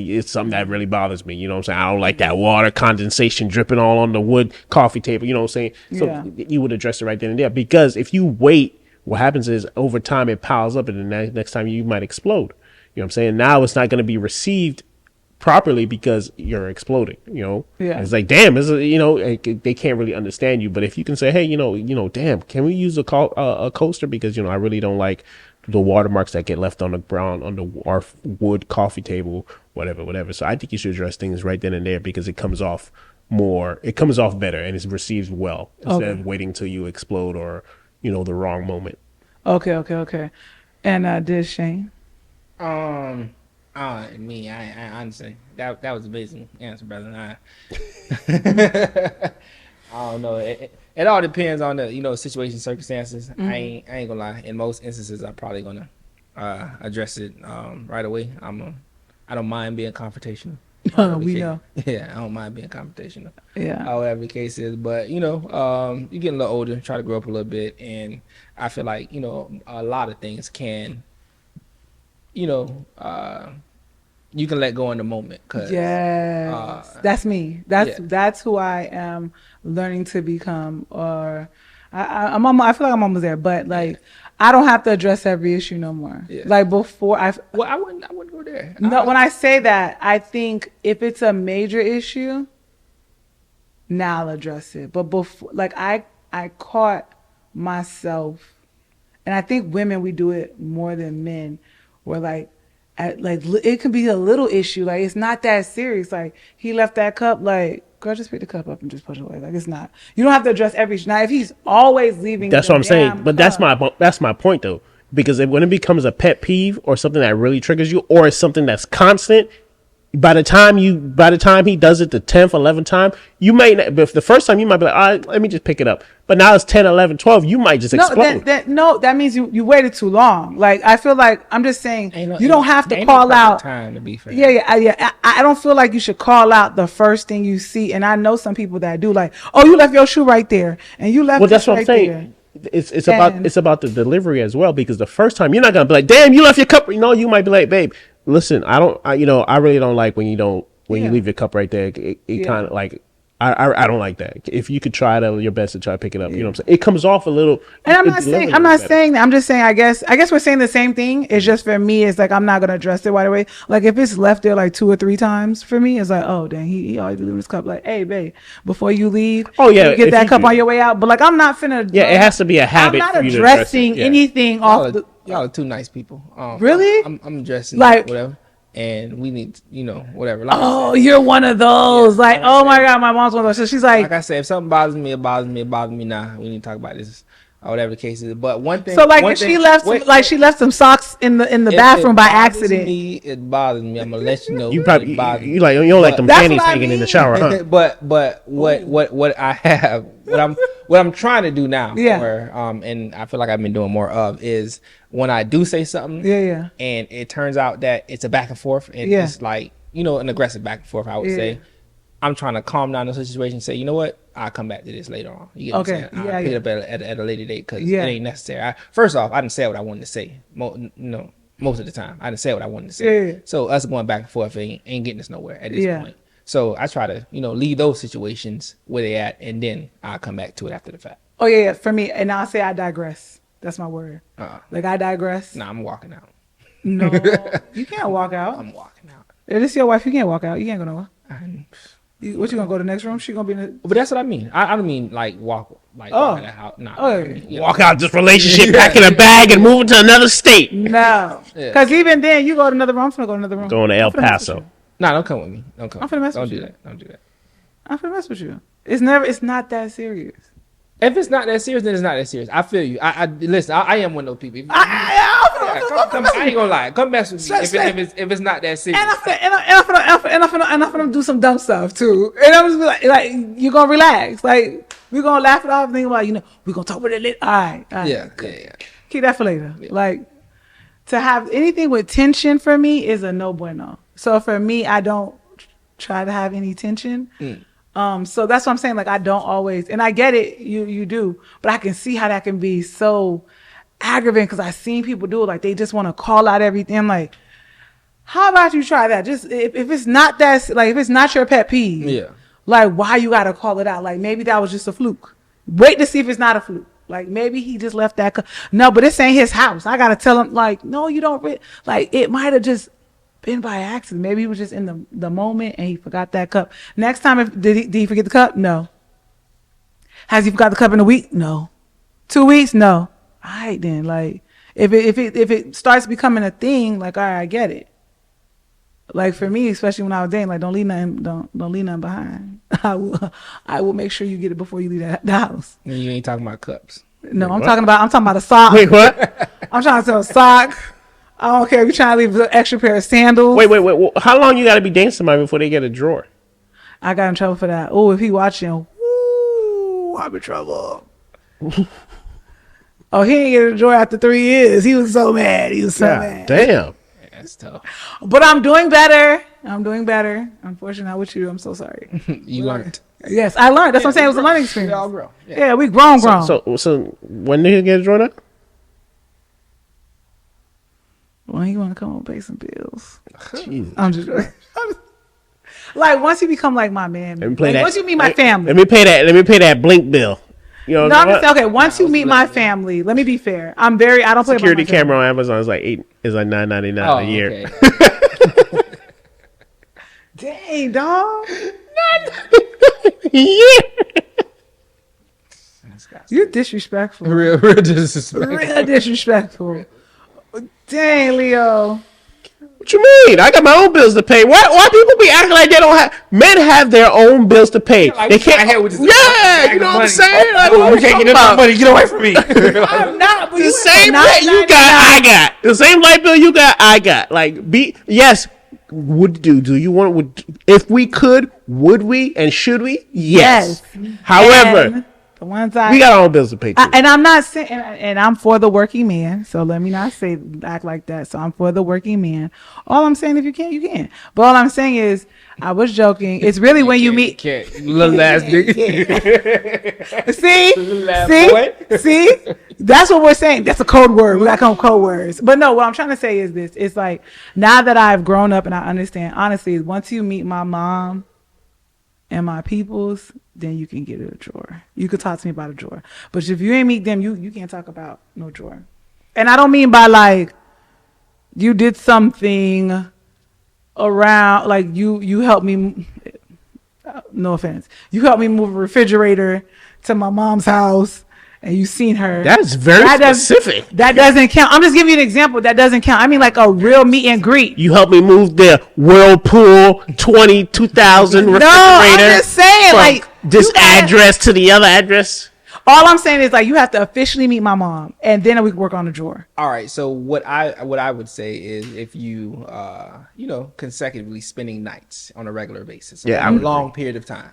is something that really bothers me. You know what I'm saying? I don't like that water condensation dripping all on the wood coffee table. You know what I'm saying? So you would address it right then and there, because if you wait, what happens is over time it piles up, and the next time you might explode. You know what I'm saying? Now it's not going to be received properly because you're exploding, Yeah. And it's like, damn, they can't really understand you. But if you can say, hey, damn, can we use a coaster, because I really don't like the watermarks that get left on the ground on our wood coffee table, whatever. So I think you should address things right then and there, because it comes off better and it's received well, instead of waiting till you explode or the wrong moment. Okay. And did Shane? I honestly, that was an amazing answer, brother. I don't know. It all depends on the situation, circumstances. Mm-hmm. I ain't gonna lie. In most instances, I'm probably gonna address it right away. I don't mind being confrontational. We know. Yeah, I don't mind being confrontational. Yeah. However the case is, but you're getting a little older, try to grow up a little bit, and I feel like a lot of things can, you can let go in the moment. Yes, that's me. That's who I am learning to become. Or I feel like I'm almost there, but like I don't have to address every issue no more. Yeah. Like before, I wouldn't go there. No, when I say that, I think if it's a major issue, now I'll address it. But before, like I caught myself, and I think women, we do it more than men. Where like it can be a little issue, like it's not that serious. Like he left that cup, like girl, just pick the cup up and just push it away. Like it's not. You don't have to address every issue. Now if he's always leaving, that's what I'm saying. But that's my point though, because when it becomes a pet peeve or something that really triggers you, or it's something that's constant, by the time he does it the 10th, 11th time, you might not, but the first time you might be like, all right, let me just pick it up. But now it's 10, 11, 12, you might just explode. That means you waited too long. Like I feel like I'm just saying, you don't have to call out time to be fair. Yeah. I don't feel like you should call out the first thing you see. And I know some people that do, like, oh, you left your shoe right there, and you left. Well, that's what I'm saying. There. It's about the delivery as well, because the first time you're not gonna be like, damn, you left your cup. You might be like, babe, listen, I really don't like when you leave your cup right there. It kind of like, I don't like that. If you could try your best to try to pick it up, you know what I'm saying? It comes off a little. And I'm not saying that. I'm just saying, I guess we're saying the same thing. It's just for me, it's like I'm not gonna address it right away. Like if it's left there like 2 or 3 times for me, it's like, oh dang, he always leaving his cup. Like, hey babe, before you leave, you get that cup on your way out. But like I'm not finna. Yeah, it has to be a habit. I'm not addressing anything off. Y'all are too nice people. Really? I'm addressing like whatever. And we need, whatever. Like you're one of those. Yeah, like oh my God, my mom's one of those. So she's like I said, if something bothers me, it bothers me. It bothers me now. We need to talk about this, or whatever the case is. But one thing. So like, if she left some socks in the bathroom by accident. It bothers me. I'm gonna let you know. You probably you don't like them panties hanging in the shower, huh? But what I have, what I'm trying to do now, and I feel like I've been doing more of, is when I do say something, and it turns out that it's a back and forth, and it's like an aggressive back and forth, I would say. I'm trying to calm down the situation and say, you know what, I'll come back to this later on. You get what I'm saying? I'll pick it up at a later date, because it ain't necessary. First off, I didn't say what I wanted to say. Most of the time, I didn't say what I wanted to say. So us going back and forth ain't getting us nowhere at this point. So I try to leave those situations where they at, and then I'll come back to it after the fact. Oh yeah, for me, and I'll say I digress. That's my word. Like I digress. Nah, I'm walking out. No, you can't walk out. I'm walking out. If it's your wife, you can't walk out. You can't go nowhere. What, you gonna go to the next room? She gonna be in the... But that's what I mean. I don't mean like walk out of the house. Nah, walk out this relationship, packing a bag and moving to another state. No, because even then you go to another room. I'm gonna go to another room. Going to El Paso. Nah, don't come with me. Don't come. I'm finna mess with you. Don't do that. I'm finna mess with you. It's not that serious. If it's not that serious, then it's not that serious. I feel you. I listen. I am one of those people. Come, I ain't gonna lie. Come mess with me if it's not that serious. And I'm finna do some dumb stuff too. And I'm just like you're gonna relax. Like we're gonna laugh it off and think about we're gonna talk about it later. All right. Yeah. Keep that for later. Yeah. Like to have anything with tension for me is a no bueno. So for me, I don't try to have any tension. So that's what I'm saying. Like I don't always, and I get it. You do, but I can see how that can be so aggravating, because I've seen people do it. Like they just want to call out everything. I'm like, how about you try that? Just if it's not that, like if it's not your pet peeve, like why you gotta call it out? Like maybe that was just a fluke. Wait to see if it's not a fluke. Like maybe he just left that. No, but this ain't his house. I gotta tell him like, no, you don't. Like it might have just been by accident. Maybe he was just in the moment and he forgot that cup. Next time, did he forget the cup? No. Has he forgot the cup in a week? No. 2 weeks? No. All right then. Like if it starts becoming a thing, like all right, I get it. Like for me, especially when I was dating, like don't leave nothing behind. I will make sure you get it before you leave the house. And you ain't talking about cups. No, Wait, I'm talking about a sock. Wait, what? I'm trying to sell a sock. I don't care if you're trying to leave an extra pair of sandals. Wait. Well, how long you got to be dating somebody before they get a drawer? I got in trouble for that. Oh, if he watching, woo, I'm in trouble. Oh, he ain't get a drawer after 3 years. He was so mad. Mad. Damn. Yeah, that's tough. But I'm doing better. Unfortunately, not with you. I'm so sorry. You learned. Yes, I learned. That's what I'm saying. It was a learning experience. We all grow. Yeah, we grown. So when did he get a drawer now? When you want to come and pay some bills. Jesus. I'm just like once you become like my man. Let me play like, that. Once you meet my family. Let me pay that Blink bill. You know. No, I'm just saying, okay. Once you meet my family, let me be fair. I don't play Security about my camera on Amazon is like $9.99 a year. Okay. Dang, dog. Yeah. You're disrespectful. Real disrespect. Real disrespectful. Dang, Leo. What you mean? I got my own bills to pay. Why people be acting like they don't have? Men have their own bills to pay. Like, they can't. Yeah, you know what I'm saying? Like, what we can't get enough money. Get away from me. I'm not. But The you same rent you got, I got. The same light bill you got, I got. Like, yes. Do you want? If we could, would we and should we? Yes. However, and the ones we got our own bills to pay too. and I'm not saying, and I'm for the working man. So let me not act like that. So I'm for the working man. All I'm saying, if you can, you can. But all I'm saying is, I was joking. It's really when you meet. Can't. Little ass nigga. See. That's what we're saying. That's a code word. We got code words. But no, what I'm trying to say is this. It's like now that I've grown up and I understand. Honestly, once you meet my mom and my peoples, then you can get a drawer. You could talk to me about a drawer. But if you ain't meet them, you can't talk about no drawer. And I don't mean by like you did something around, like you helped me. No offense. You helped me move a refrigerator to my mom's house. And you seen her. That's very specific. That doesn't count. I'm just giving you an example. That doesn't count. I mean like a real meet and greet. You helped me move the Whirlpool 2000 refrigerator. No, I'm just saying from like this address to the other address. All I'm saying is like you have to officially meet my mom, and then we can work on the drawer. All right. So what I would say is if you consecutively spending nights on a regular basis, Yeah, a long period of time.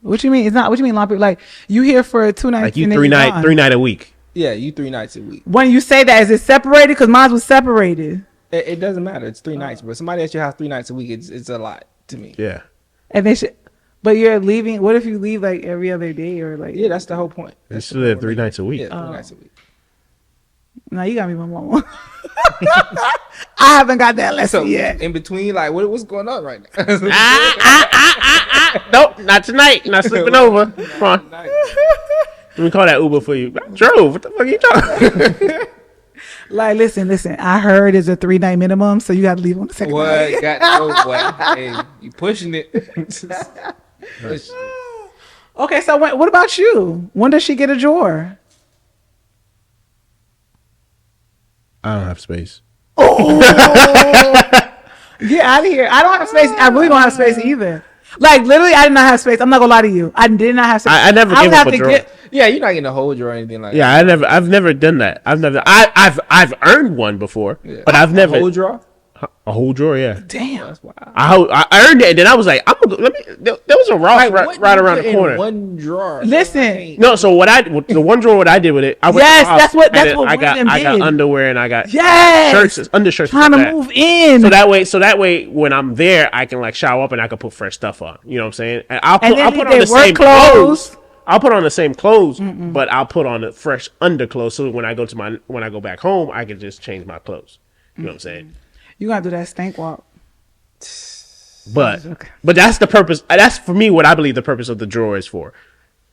What you mean? It's not. What you mean long period? Like you here for 2 nights? Like you and three night a week. Yeah, you 3 nights a week. When you say that, is it separated? Because mine was separated. It doesn't matter. It's 3 nights, but somebody at your house 3 nights a week, it's a lot to me. Yeah. And they should. But you're leaving. What if you leave like every other day or like? Yeah, that's the whole point. You should live 3 nights a week. Yeah, 3 nights a week. No, you got me, my mama. I haven't got that lesson yet. In between, like, what's going on right now? Nope, not tonight. Not sleeping over. Come on. Let me call that Uber for you. I drove. What the fuck are you talking? Like, listen. I heard it's a 3-night minimum, so you got to leave on the second night. What? Got what? Hey, you pushing it. Okay, so what about you? When does she get a drawer? I don't have space. Oh, get out of here! I don't have space. I really don't have space either. Like literally, I did not have space. I'm not gonna lie to you. I did not have space. I never gave up a drawer. Yeah, you're not getting a whole drawer or anything like that. Yeah, I've never done that. I've earned one before, but I've never a whole drawer. A whole drawer, yeah. Damn, that's wild. I earned it, and then I was like, I'm gonna let me. There was a Ross right around the corner. One drawer. Listen. No, so the one drawer, what I did with it, I went yes, to the house, that's what I got underwear and I got yes undershirts, trying to move in. So that way, when I'm there, I can like shower up and I can put fresh stuff on. You know what I'm saying? And I'll put on the same clothes. I'll put on the same clothes, but I'll put on the fresh underclothes so when I go back home, I can just change my clothes. You know what I'm saying? You gotta do that stank walk. But that's the purpose. That's for me what I believe the purpose of the drawer is for.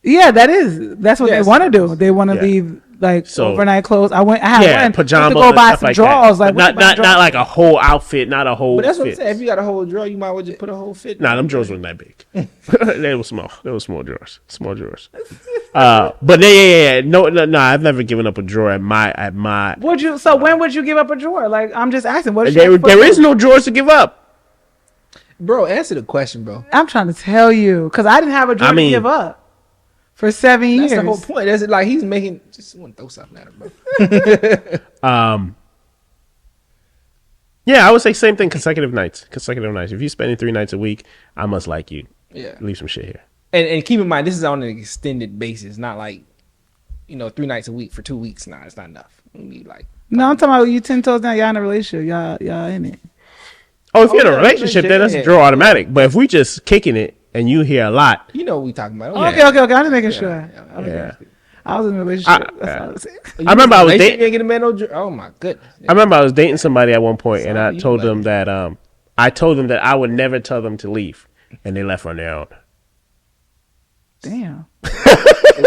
Yeah, that's what they want to do. They want to leave So- overnight clothes. I had Yeah, went pajamas to go and buy stuff some like drawers. that. Like Not like a whole outfit, not a whole. But that's what I'm fit. saying. If you got a whole drawer, you might as well just put a whole fit. Nah, them drawers weren't that big. They were small. They were small drawers. Small drawers. But yeah. No. I've never given up a drawer at my. Would you? So when would you give up a drawer? Like I'm just asking. What? There is no drawers to give up. Bro, answer the question, bro. I'm trying to tell you because I didn't have a drawer to give up for 7 years. That's the whole point. That's like he's making. Just want to throw something at him, bro. Yeah, I would say same thing. Consecutive nights. If you're spending 3 nights a week, I must like you. Yeah. Leave some shit here. And keep in mind, this is on an extended basis, not like 3 nights a week for 2 weeks. Nah, it's not enough. We need like. No, I'm talking about you 10 toes down. Y'all in a relationship. Y'all in it. Oh, if you're in a yeah, relationship, then that's a yeah. draw automatic. But if we just kicking it and you hear a lot, You know what we talking about? Okay. I'm just making sure. yeah. I was in a relationship. That's yeah. all I was saying. I remember I was You dating. ain't get a man no. Oh my goodness. I remember I was dating somebody at one point, and I Sorry, told you them that I would never tell them to leave, and they left on their own. Damn.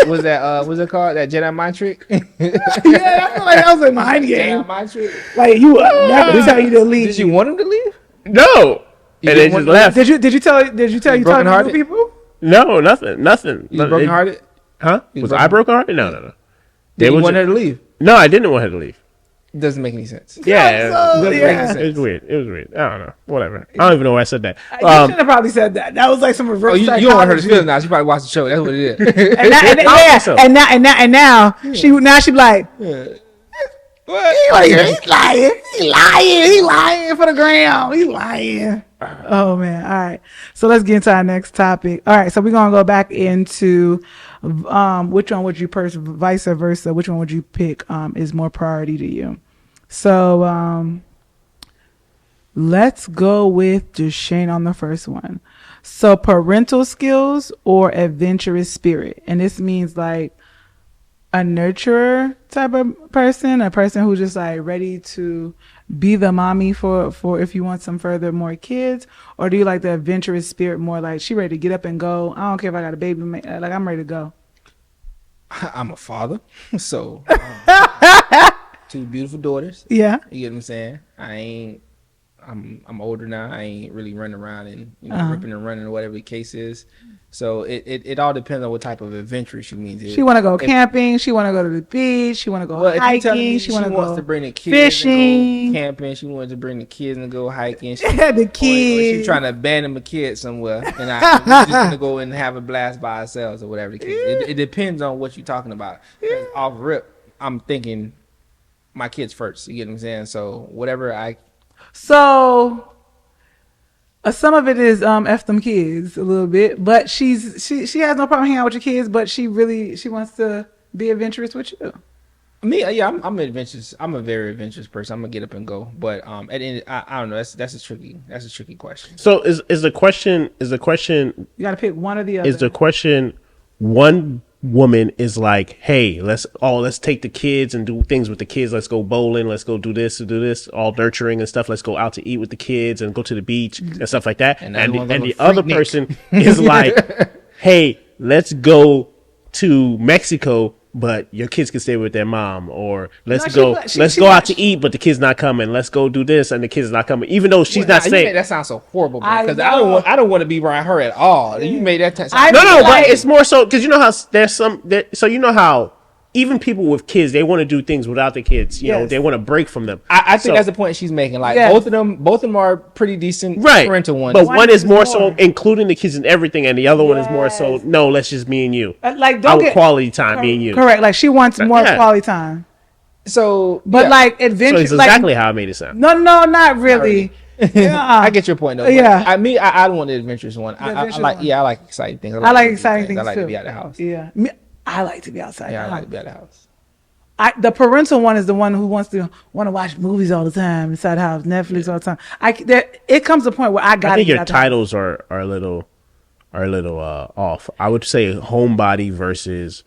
Was that what's it called? That Jedi mind trick? Yeah, I feel like that was a mind game. Jedi mind trick. Like you would never tell you to leave. Did you want him to leave? No, You and they didn't just want- left. Did you tell you talking to brokenhearted? new people? No, nothing. You was brokenhearted? Huh? You Was was I brokenhearted? No. Did you was want ju- her to leave? No, I didn't want her to leave. Doesn't make any sense. Yeah, so, Doesn't yeah. make any sense. it was weird. I don't know. Whatever. I don't even know why I said that. You should have probably said that. That was like some reverse Oh, you don't want her to psychology. feel now. She probably watched the show. That's what it is. And now she be like, What? he's lying for the gram. He's lying. Oh man. All right. So let's get into our next topic. All right. So we're gonna go back into which one would you vice versa? Which one would you pick is more priority to you? So let's go with Deshane on the first one. So parental skills or adventurous spirit, and this means like a nurturer type of person, a person who's just like ready to be the mommy for if you want some more kids, or do you like the adventurous spirit more like she ready to get up and go? I don't care if I got a baby, like I'm ready to go. I'm a father, so 2 beautiful daughters. Yeah. You get what I'm saying? I'm older now. I ain't really running around and ripping and running or whatever the case is. So it all depends on what type of adventure she means. She want to go camping. She want to go to the beach. She want to go Well, if you telling hiking. me She want to wants go to bring the kids fishing. and go camping. She wants to bring the kids and go hiking. She, The or kids. she trying to abandon a kid somewhere, and we're just gonna go and have a blast by ourselves or whatever the case. It depends on what you're talking about. 'Cause off rip, I'm thinking my kids first. You get what I'm saying? So whatever So some of it is F them kids a little bit, but she has no problem hanging out with your kids, but she wants to be adventurous with you. yeah, I'm adventurous. I'm a very adventurous person. I'm gonna get up and go. But at the end, I don't know. That's a tricky question. So is the question You got to pick one or the other. is the question one woman is like, hey, let's take the kids and do things with the kids. Let's go bowling. Let's go do this, all nurturing and stuff. Let's go out to eat with the kids and go to the beach and stuff like that. And And everyone's the gonna other freak person is like, hey, let's go to Mexico, but your kids can stay with their mom, or let's go out to eat, but the kid's not coming. Let's go do this, and the kid's not coming, even though she's not You saying. made that sound so horrible, I because know. I don't want to be around her at all. You made that sound. I No, feel but like- it's more so because you know how so you know how even people with kids, they want to do things without the kids. You know, Yes. they want to break from them. I think So- that's the point she's making. Like Yes. both of them are pretty decent right. parental ones. But One one is is more so more. including the kids and everything, and the other one is more so Yes. no, let's just me and you. like don't Our get quality time, me and you. correct. Like she wants more Yeah. quality time, So, but yeah, like So adventure. it's exactly how I made it sound. No, not really. I get your point though. But Yeah. I don't want the adventurous one. I adventurous like one. I like exciting things. I like to do exciting things I like too. to be out of the house. Yeah, I like to be outside. Yeah, I the like house. to be out of the house. The parental one is the one who want to watch movies all the time inside the house, Netflix all the time. It comes to a point where I got. I think your titles are a little off. I would say homebody versus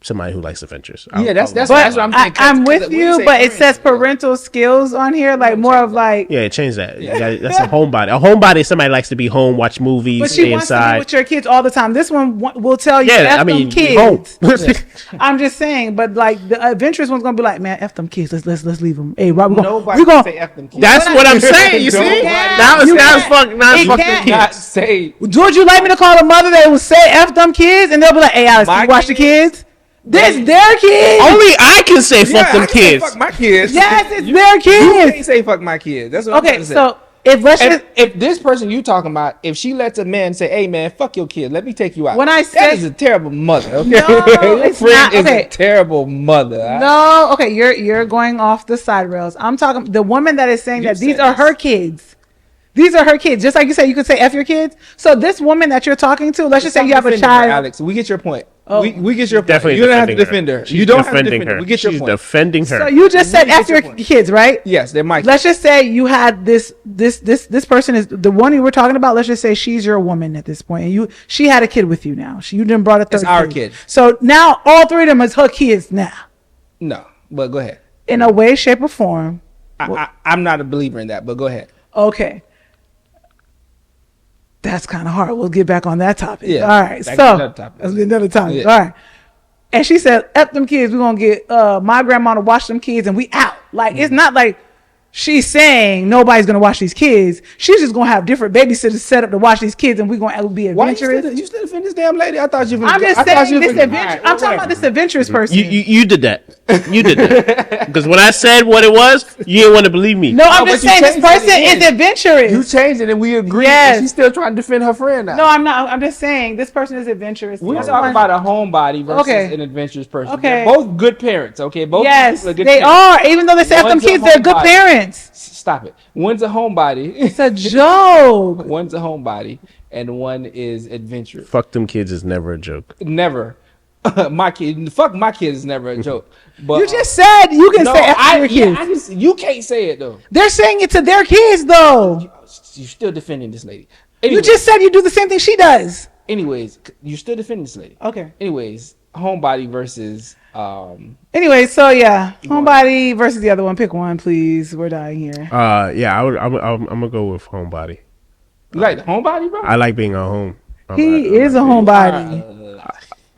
somebody who likes adventures. Yeah, that's But what I'm saying. I'm with you, but it says parental skills on here, like more of like. Yeah, change that. That's a homebody. A homebody is somebody who likes to be home, watch movies, But she stay wants to be inside. with your kids all the time. This one will tell you, Yeah, F I mean, them kids. home. I'm just saying, but like the adventurous one's gonna be like, man, F them kids. Let's leave them. Hey, Rob, Nobody we can gonna say F them kids. That's what I'm saying. You see? Nobody- Now You it's can't. fuck. Now it's It fuck the can't. Not kids. say Would you like me to call a mother that will say F them kids and they'll be like, hey, Alex, can My you watch the kids? kids? This their kids. Only I can say fuck I them can say kids. fuck my kids. Yes, it's their You can't kids. say fuck my kids. That's what I'm trying Okay, to say. so if let's just if this person you talking about, if she lets a man say, "Hey man, fuck your kid, let me take you out," When I that said- is a terrible mother. Okay? No, Your it's friend not. is Okay. a terrible mother. All right? no, okay, you're going off the side rails. I'm talking the woman that is saying You that these said are her this. kids. These are her kids. Just like you said, you could say F your kids. So this woman that you're talking to, let's just say you have a Defending her, child. Alex. We get your point. Oh. We get your point. Definitely You don't have to defending defend her. She's You don't have to defending defend her. her. We get your She's point. defending her. So you just said We get F your your point. kids, right? Yes, they're my. Let's just say you had this person is the one you were talking about. Let's just say she's your woman at this point, and she had a kid with you now. You didn't brought a third It's our kid. So now all three of them is her kids now, No, but go ahead. in a way, shape, or form. I'm not a believer in that, but go ahead. Okay. That's kind of hard. We'll get back on that topic. Yeah, All right. back So to another topic. that's another topic. Yeah. All right. And she said, F them kids. We're going to get my grandma to watch them kids and we out. Like, it's not like she's saying nobody's going to watch these kids. She's just going to have different babysitters set up to watch these kids and we're going to be Why adventurous. you still defend this damn lady? I thought you. I'm just saying this adventure. I'm talking about this adventurous person. You did that. You did that. Because when I said what it was, you didn't want to believe me. No, I'm but just you saying this changed it person is again. adventurous. You changed it and we agreed. Yes. And she's still trying to defend her friend now. No, I'm not. I'm just saying this person is adventurous. We're That's talking why- about a homebody versus Okay. an adventurous person. Okay. They're both good parents, okay? Both Yes, people are good they parents. are. Even though they say F them One's a kids, they're good homebody. parents. Stop it. One's a homebody. It's a joke. One's a homebody, and one is adventurous. Fuck them kids is never a joke. Never. My kid. Fuck my kid is never a joke. But You just said you can no, say F your kids. I just, you can't say it though. They're saying it to their kids though. You're still defending this lady. You Anyways, just said you do the same thing she does. anyways, you're still defending this lady. Okay. Anyways, homebody versus Anyway, so yeah, homebody versus the other one. Pick one, please. We're dying here. Yeah, I'm gonna go with homebody. you like the homebody, bro? I like being at home. He is a homebody.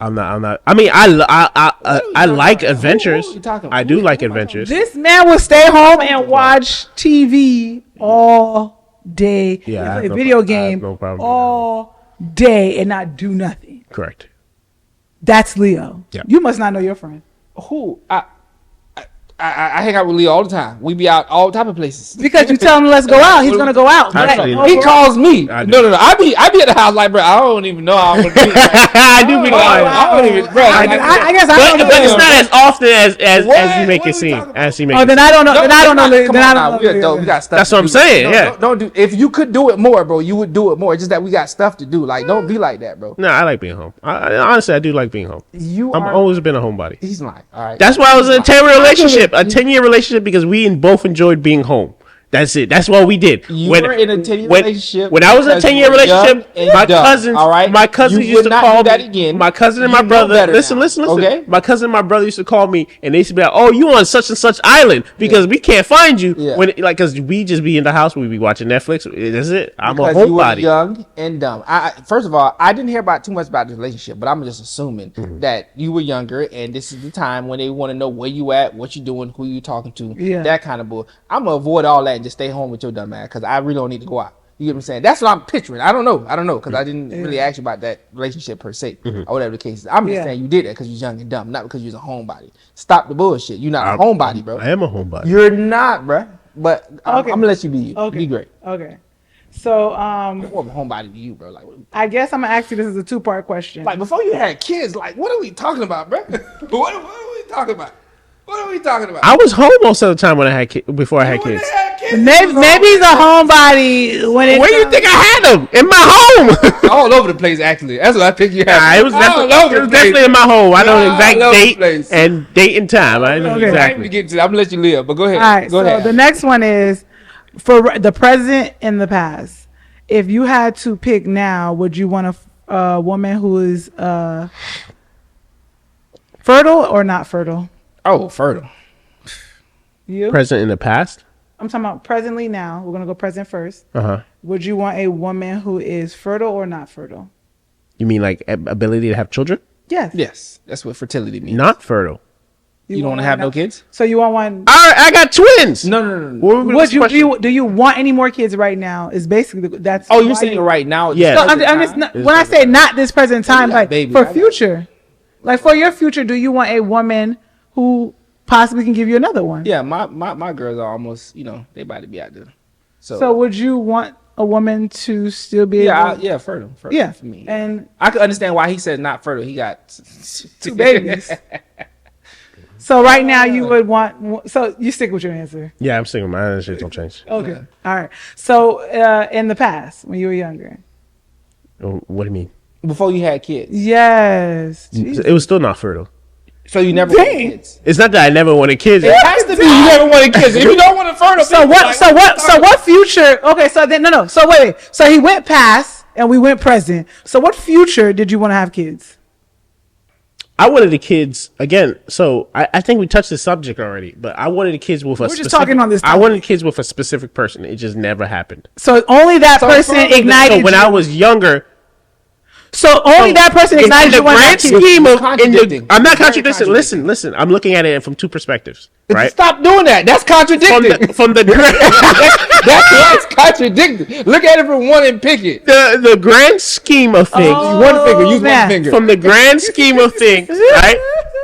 I'm not. I mean, I like adventures. Who you talking about? I do like adventures. This man will stay home and watch TV all day. Yeah, I and have play no video pro- I have game no problem all day and not do nothing. Correct. That's Leo. Yeah. You must not know your friend. Who? I hang out with Leo all the time. We be out all type of places. Because you tell him let's go out, he's gonna go out. But Actually, overall- He calls me. I No, do. I be at the house like, bro. I don't even know how I'm gonna be. I do be lying. I don't even, bro. I guess I don't know. But it's not as often as What? you make What it are we seem. talking As you make Oh, it then seem. I don't know. Then I don't know. Come Then on I now. don't We know. adult. We got stuff. That's to what I'm do. saying, No, yeah. Don't do. If you could do it more, bro, you would do it more. It's just that we got stuff to do. Like, don't be like that, bro. No, I like being home. Honestly, I do like being home. I've always been a homebody. He's lying. All right. That's why I was in a 10-year relationship. A 10-year relationship because we both enjoyed being home. That's it. That's what we did. You were in a 10-year relationship. When I was in a because you 10-year were young relationship, and my dumb, cousins, all right? my cousins You used would to not call do that me. again. My cousin and You my know brother. better Listen. now, okay? My cousin and my brother used to call me, and they used to be like, "Oh, you on such and such island because we can't find you." Yeah. When because we just be in the house, we be watching Netflix. That's it. I'm Because a you were homebody. young and dumb. First of all, I didn't hear about too much about the relationship, but I'm just assuming that you were younger, and this is the time when they want to know where you at, what you doing, who you talking to, Yeah. that kind of bull. I'm gonna avoid all that and just stay home with your dumb ass because I really don't need to go out. You get what I'm saying? That's what I'm picturing. I don't know because I didn't really ask you about that relationship per se or whatever the case is. I'm just Yeah. saying you did that because you're young and dumb, not because you're a homebody. Stop the bullshit. You're not a homebody, bro. I am a homebody. You're not, bro. But I'm Okay. gonna let you be you. Okay. Be great. Okay. So More of a homebody to you, bro. Like, I guess I'm gonna ask you. This is a 2-part question. Like before you had kids, like what are we talking about, bro? what are we talking about? What are we talking about? I was home most of the time when I had before I had When kids. they had kids, Maybe he's a homebody when it. Where you think I had them? In my home. all over the place. Actually, that's what I think you Nah, had. it was definitely in my home. I know the All exact over the date place. and date and time. I know Okay. I'm exactly. gonna get to that. I'm gonna let you live, but go ahead. All right. Go So ahead. the next one is for the present and the past. If you had to pick now, would you want a woman who is Fertile or not fertile? Oh, fertile. You? Present in the past. I'm talking about presently now. We're gonna go present first. Uh-huh. Would you want a woman who is fertile or not fertile? You mean like ability to have children? Yes. Yes, that's what fertility means. Not fertile. You don't want to have no kids? So you want one? All right, I got twins. No. Would you do you want any more kids right now? Is basically that's. Oh, you're why saying right now? Yeah. So I'm just not, when I say not this present time, got like babies. for future, like for your future, do you want a woman who possibly can give you another one? Yeah, my girls are almost, they about to be out there. So would you want a woman to still be able? Fertile Yeah, for me. and I could understand why he said not fertile. He got 2 babies. So right now you would want. So you stick with your answer. Yeah, I'm single. My shit don't change. Okay. All right. So in the past, when you were younger. What do you mean? Before you had kids. Yes. Jesus. It was still not fertile. So you never Dang. wanted kids. It's not that I never wanted kids. It has to be you never wanted kids. If you don't want a fertile, So what? So what future? Okay. So then no. So wait. So he went past and we went present. So what future did you want to have kids? I wanted the kids again. So I think we touched the subject already, but I wanted the kids with a. We're just talking on this I wanted kids with a specific person. It just never happened. So only that person from the- ignited. So when I was younger, so only that person in ignited the you want to have grand kids. scheme of, Contradicting. I'm not Very contradicting. Listen. I'm looking at it from two perspectives, right? Stop doing that. That's contradicting. From the That's contradicting. Look at it from one and pick it. the grand scheme of things. Oh, One finger. Use man. one finger. From the grand scheme of things,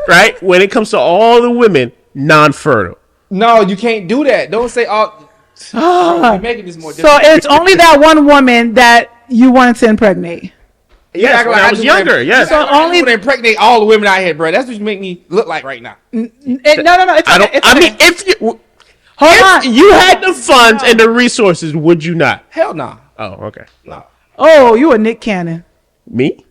right? When it comes to all the women, non-fertile. No, you can't do that. Don't say all. Bro, you're making this more So difficult. it's only that one woman that you wanted to impregnate. Yes, when I was younger. Yes. So only to impregnate all the women out here, bro. That's what you make me look like right now. No. It's I don't. okay. I mean, if you had the funds and the resources, would you not? Hell no. Oh, okay. No. Oh, you a Nick Cannon. Me?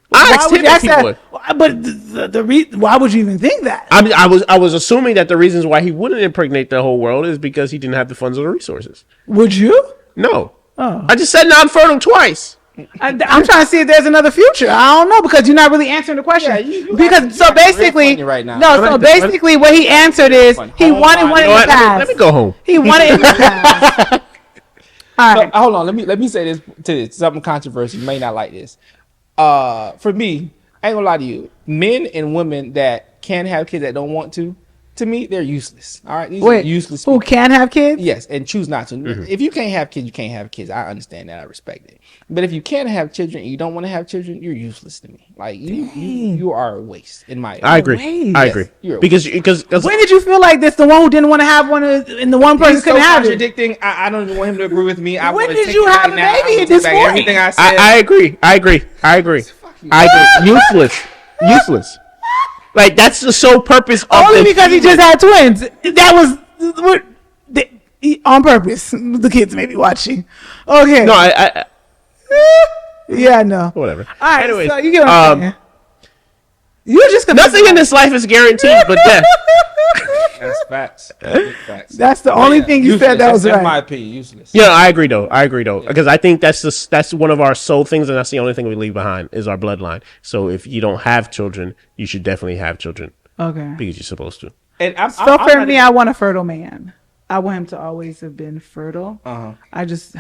Why I asked would him you if ask he that? would. But why would you even think that? I mean, I was assuming that the reasons why he wouldn't impregnate the whole world is because he didn't have the funds or the resources. Would you? No. Oh. I just said non-fertile twice. I'm trying to see if there's another future. I don't know because you're not really answering the question. Yeah, you because so acting real basically, funny right now. no. So basically, what he answered is he wanted one in the past. Let me go home. He wanted it in the past. All right. Hold on. Let me say this to this. Something controversial. You may not like this. For me, I ain't gonna lie to you. Men and women that can have kids that don't want to me, they're useless. All right, these are useless Who people. can have kids? Yes, and choose not to. Mm-hmm. If you can't have kids, you can't have kids. I understand that. I respect it. But if you can have children and you don't want to have children, you're useless to me. Like you are a waste in my. I agree. Wait. I Yes, agree. you're a Because When did you feel like this? The one who didn't want to have one, and the one person He's so couldn't have it. contradicting. I don't even want him to agree with me. I When wanna did take you it have back a now. baby I wanna at this take back point? Everything I said. I agree. I agree. Useless. Like that's the sole purpose of Only the because he just had twins. That was on purpose. The kids may be watching. Okay. No, I Yeah, no. whatever. All right. Anyways, So you get what I'm saying. You're just nothing in this life is guaranteed but death. That's facts. Big facts. That's the only thing you said that was That's right. in my opinion, useless. Yeah, I agree though. Because I think that's one of our sole things, and that's the only thing we leave behind is our bloodline. So if you don't have children, you should definitely have children Okay. because you're supposed to. And I'm So for not me, I want a fertile man. I want him to always have been fertile. I just,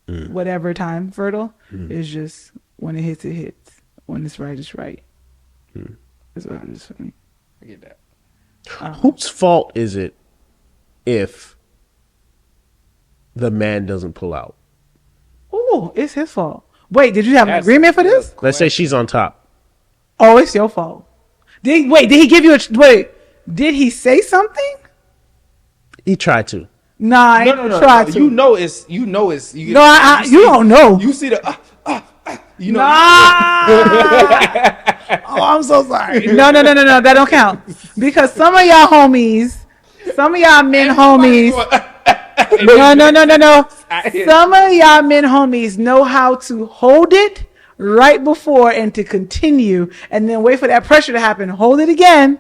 whatever time fertile is just when it hits, it hits. When it's right, it's right. That's what it is for me. I get that. Whose fault is it if the man doesn't pull out? Oh, it's his fault. Wait, did you have an That's agreement for this? Let's say she's on top. Oh, it's your fault. Did he give you a wait? Did he say something? He tried to. Nah, I No. tried to. You know it's. You no, you don't know. You see the. You know. Oh, I'm so sorry. No. That don't count. Because some of y'all homies, some of y'all men homies. No. Some of y'all men homies know how to hold it right before and to continue and then wait for that pressure to happen. Hold it again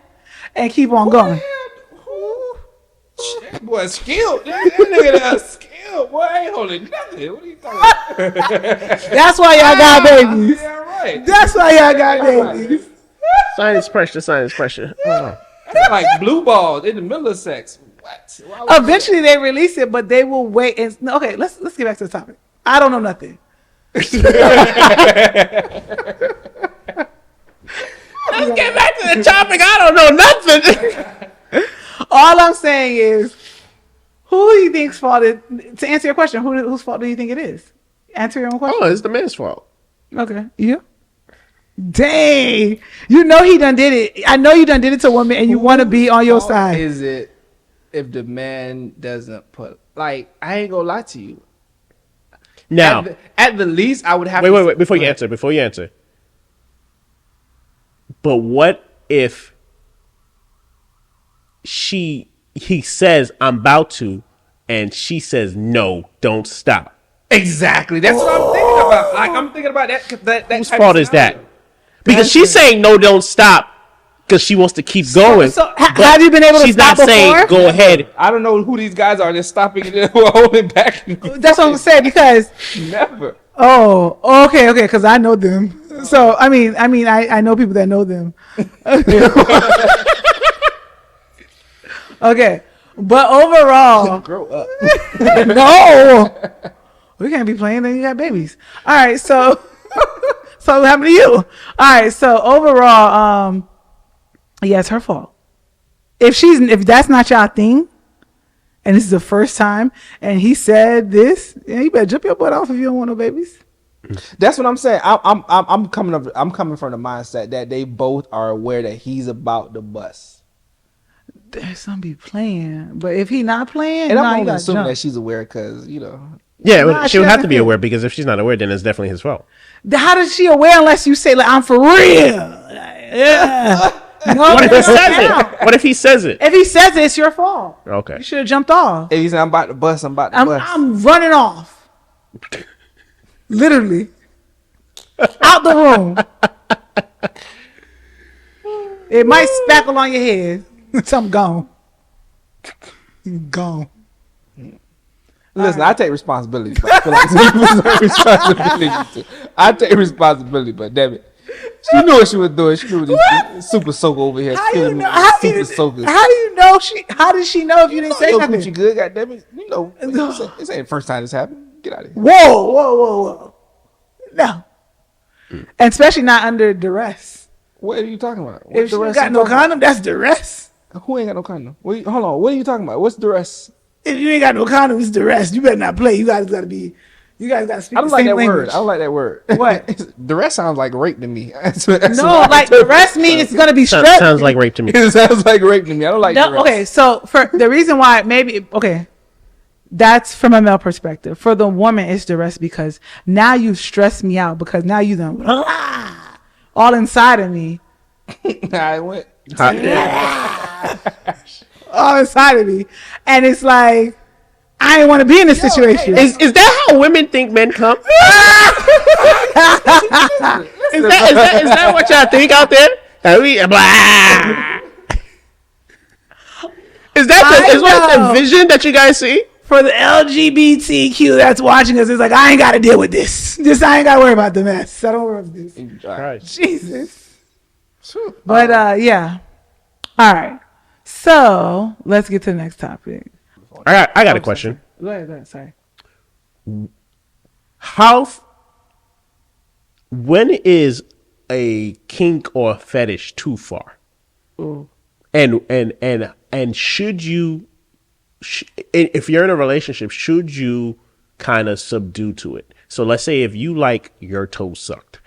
and keep on going. That boy skilled. That nigga that skilled. Boy, I ain't holding nothing. What are you talking about? That's why y'all got babies. Yeah, right. That's why y'all got babies. Sinus pressure. That's like blue balls in the middle of sex. What? Why would you do Eventually they release it, but they will wait. And no, okay, let's get back to the topic. I don't know nothing. Let's get back to the topic. I don't know nothing. All I'm saying is, who do you think's fault is, to answer your question, whose fault do you think it is? Answer your own question. Oh, it's the man's fault. Okay. Yeah. Dang. You know he done did it. I know you done did it to a woman and you want to be on your fault side. is it if the man doesn't put, like, I ain't gonna lie to you. Now, At the least, I would have wait. Before you answer. But what if he says, I'm about to, and she says, no, don't stop? Exactly. That's what I'm thinking about. Like, I'm thinking about that. Whose fault is that? Because she's saying, no, don't stop, because she wants to keep going. So have you been able to she's stop not saying, before? go ahead. I don't know who these guys are that's stopping it or holding back. That's what I'm saying, because Never. oh, okay, because I know them. So I know people that know them. Okay, but overall, Grow up. no, we can't be playing. Then you got babies. All right, so what happened to you? All right, so overall, yeah, it's her fault. If that's not your thing, and this is the first time, and he said this, yeah, you better jump your butt off if you don't want no babies. That's what I'm saying. I'm coming from the mindset that they both are aware that he's about to bust. There's some be playing, but if he not playing, And nah, I'm you only gotta assuming jump. that she's aware because, Yeah, Nah, but she she would have to doesn't be feel- aware, because if she's not aware, then it's definitely his fault. How does she aware unless you say, like, I'm for real? Yeah. No, What if he it's says not. it? What if he says it? If he says it, it's your fault. Okay. You should have jumped off. if he said, I'm about to bust, I'm about to bust. I'm running off. Literally. Out the room. It might spackle on your head. So I'm gone. Gone. Listen, I take responsibility. But I feel like some people take responsibility too. I take responsibility, but damn it. She knew what she was doing. She knew this super soaker over here. How do you killing me know? with How super do soakers. you know how did she know if you didn't say Your nothing? coochie good, goddamn it. This ain't the first time this happened. Get out of here. Whoa. No. And especially not under duress. What are you talking about? What If she duress got you no talking about? condom, that's duress. Who ain't got no condom? Hold on. What are you talking about? What's duress? If you ain't got no condom, it's duress. You better not play. You guys gotta speak I don't the like same that language. word. I don't like that word. What? Duress sounds like rape to me. That's No, what I like took. duress means it's gonna be stressed. Sounds like rape to me. It sounds like rape to me. I don't like duress. Okay, so for the reason why that's from a male perspective. For the woman, it's duress because now you stressed me out because now you done all inside of me. I went. All inside of me. And it's like, I didn't want to be in this situation. Is that how women think men come? Is that what y'all think out there? Is that the vision that you guys see? For the LGBTQ that's watching us, it's like, I ain't got to deal with this. I ain't got to worry about the mess. I don't worry about this. Right. Jesus. But, yeah. All right. So, let's get to the next topic. I got a question. Go ahead. Sorry. When is a kink or a fetish too far? Ooh. And should you, if you're in a relationship, should you kind of subdue to it? So let's say if you like your toes sucked,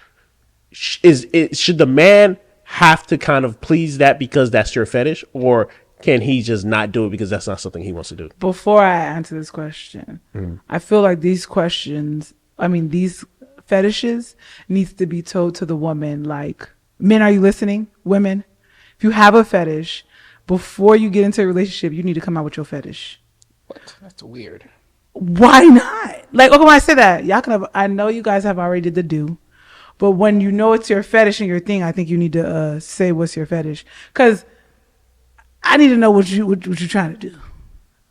should the man have to kind of please that because that's your fetish, or can he just not do it because that's not something he wants to do? Before I answer this question, I feel like these fetishes needs to be told to the woman. Like, men, are you listening? Women, if you have a fetish, before you get into a relationship, you need to come out with your fetish. What? That's weird. Why not? Like, okay, when I say that, y'all can have, I know you guys have already did the do, but when you know it's your fetish and your thing, I think you need to say what's your fetish. Because I need to know what you're trying to do.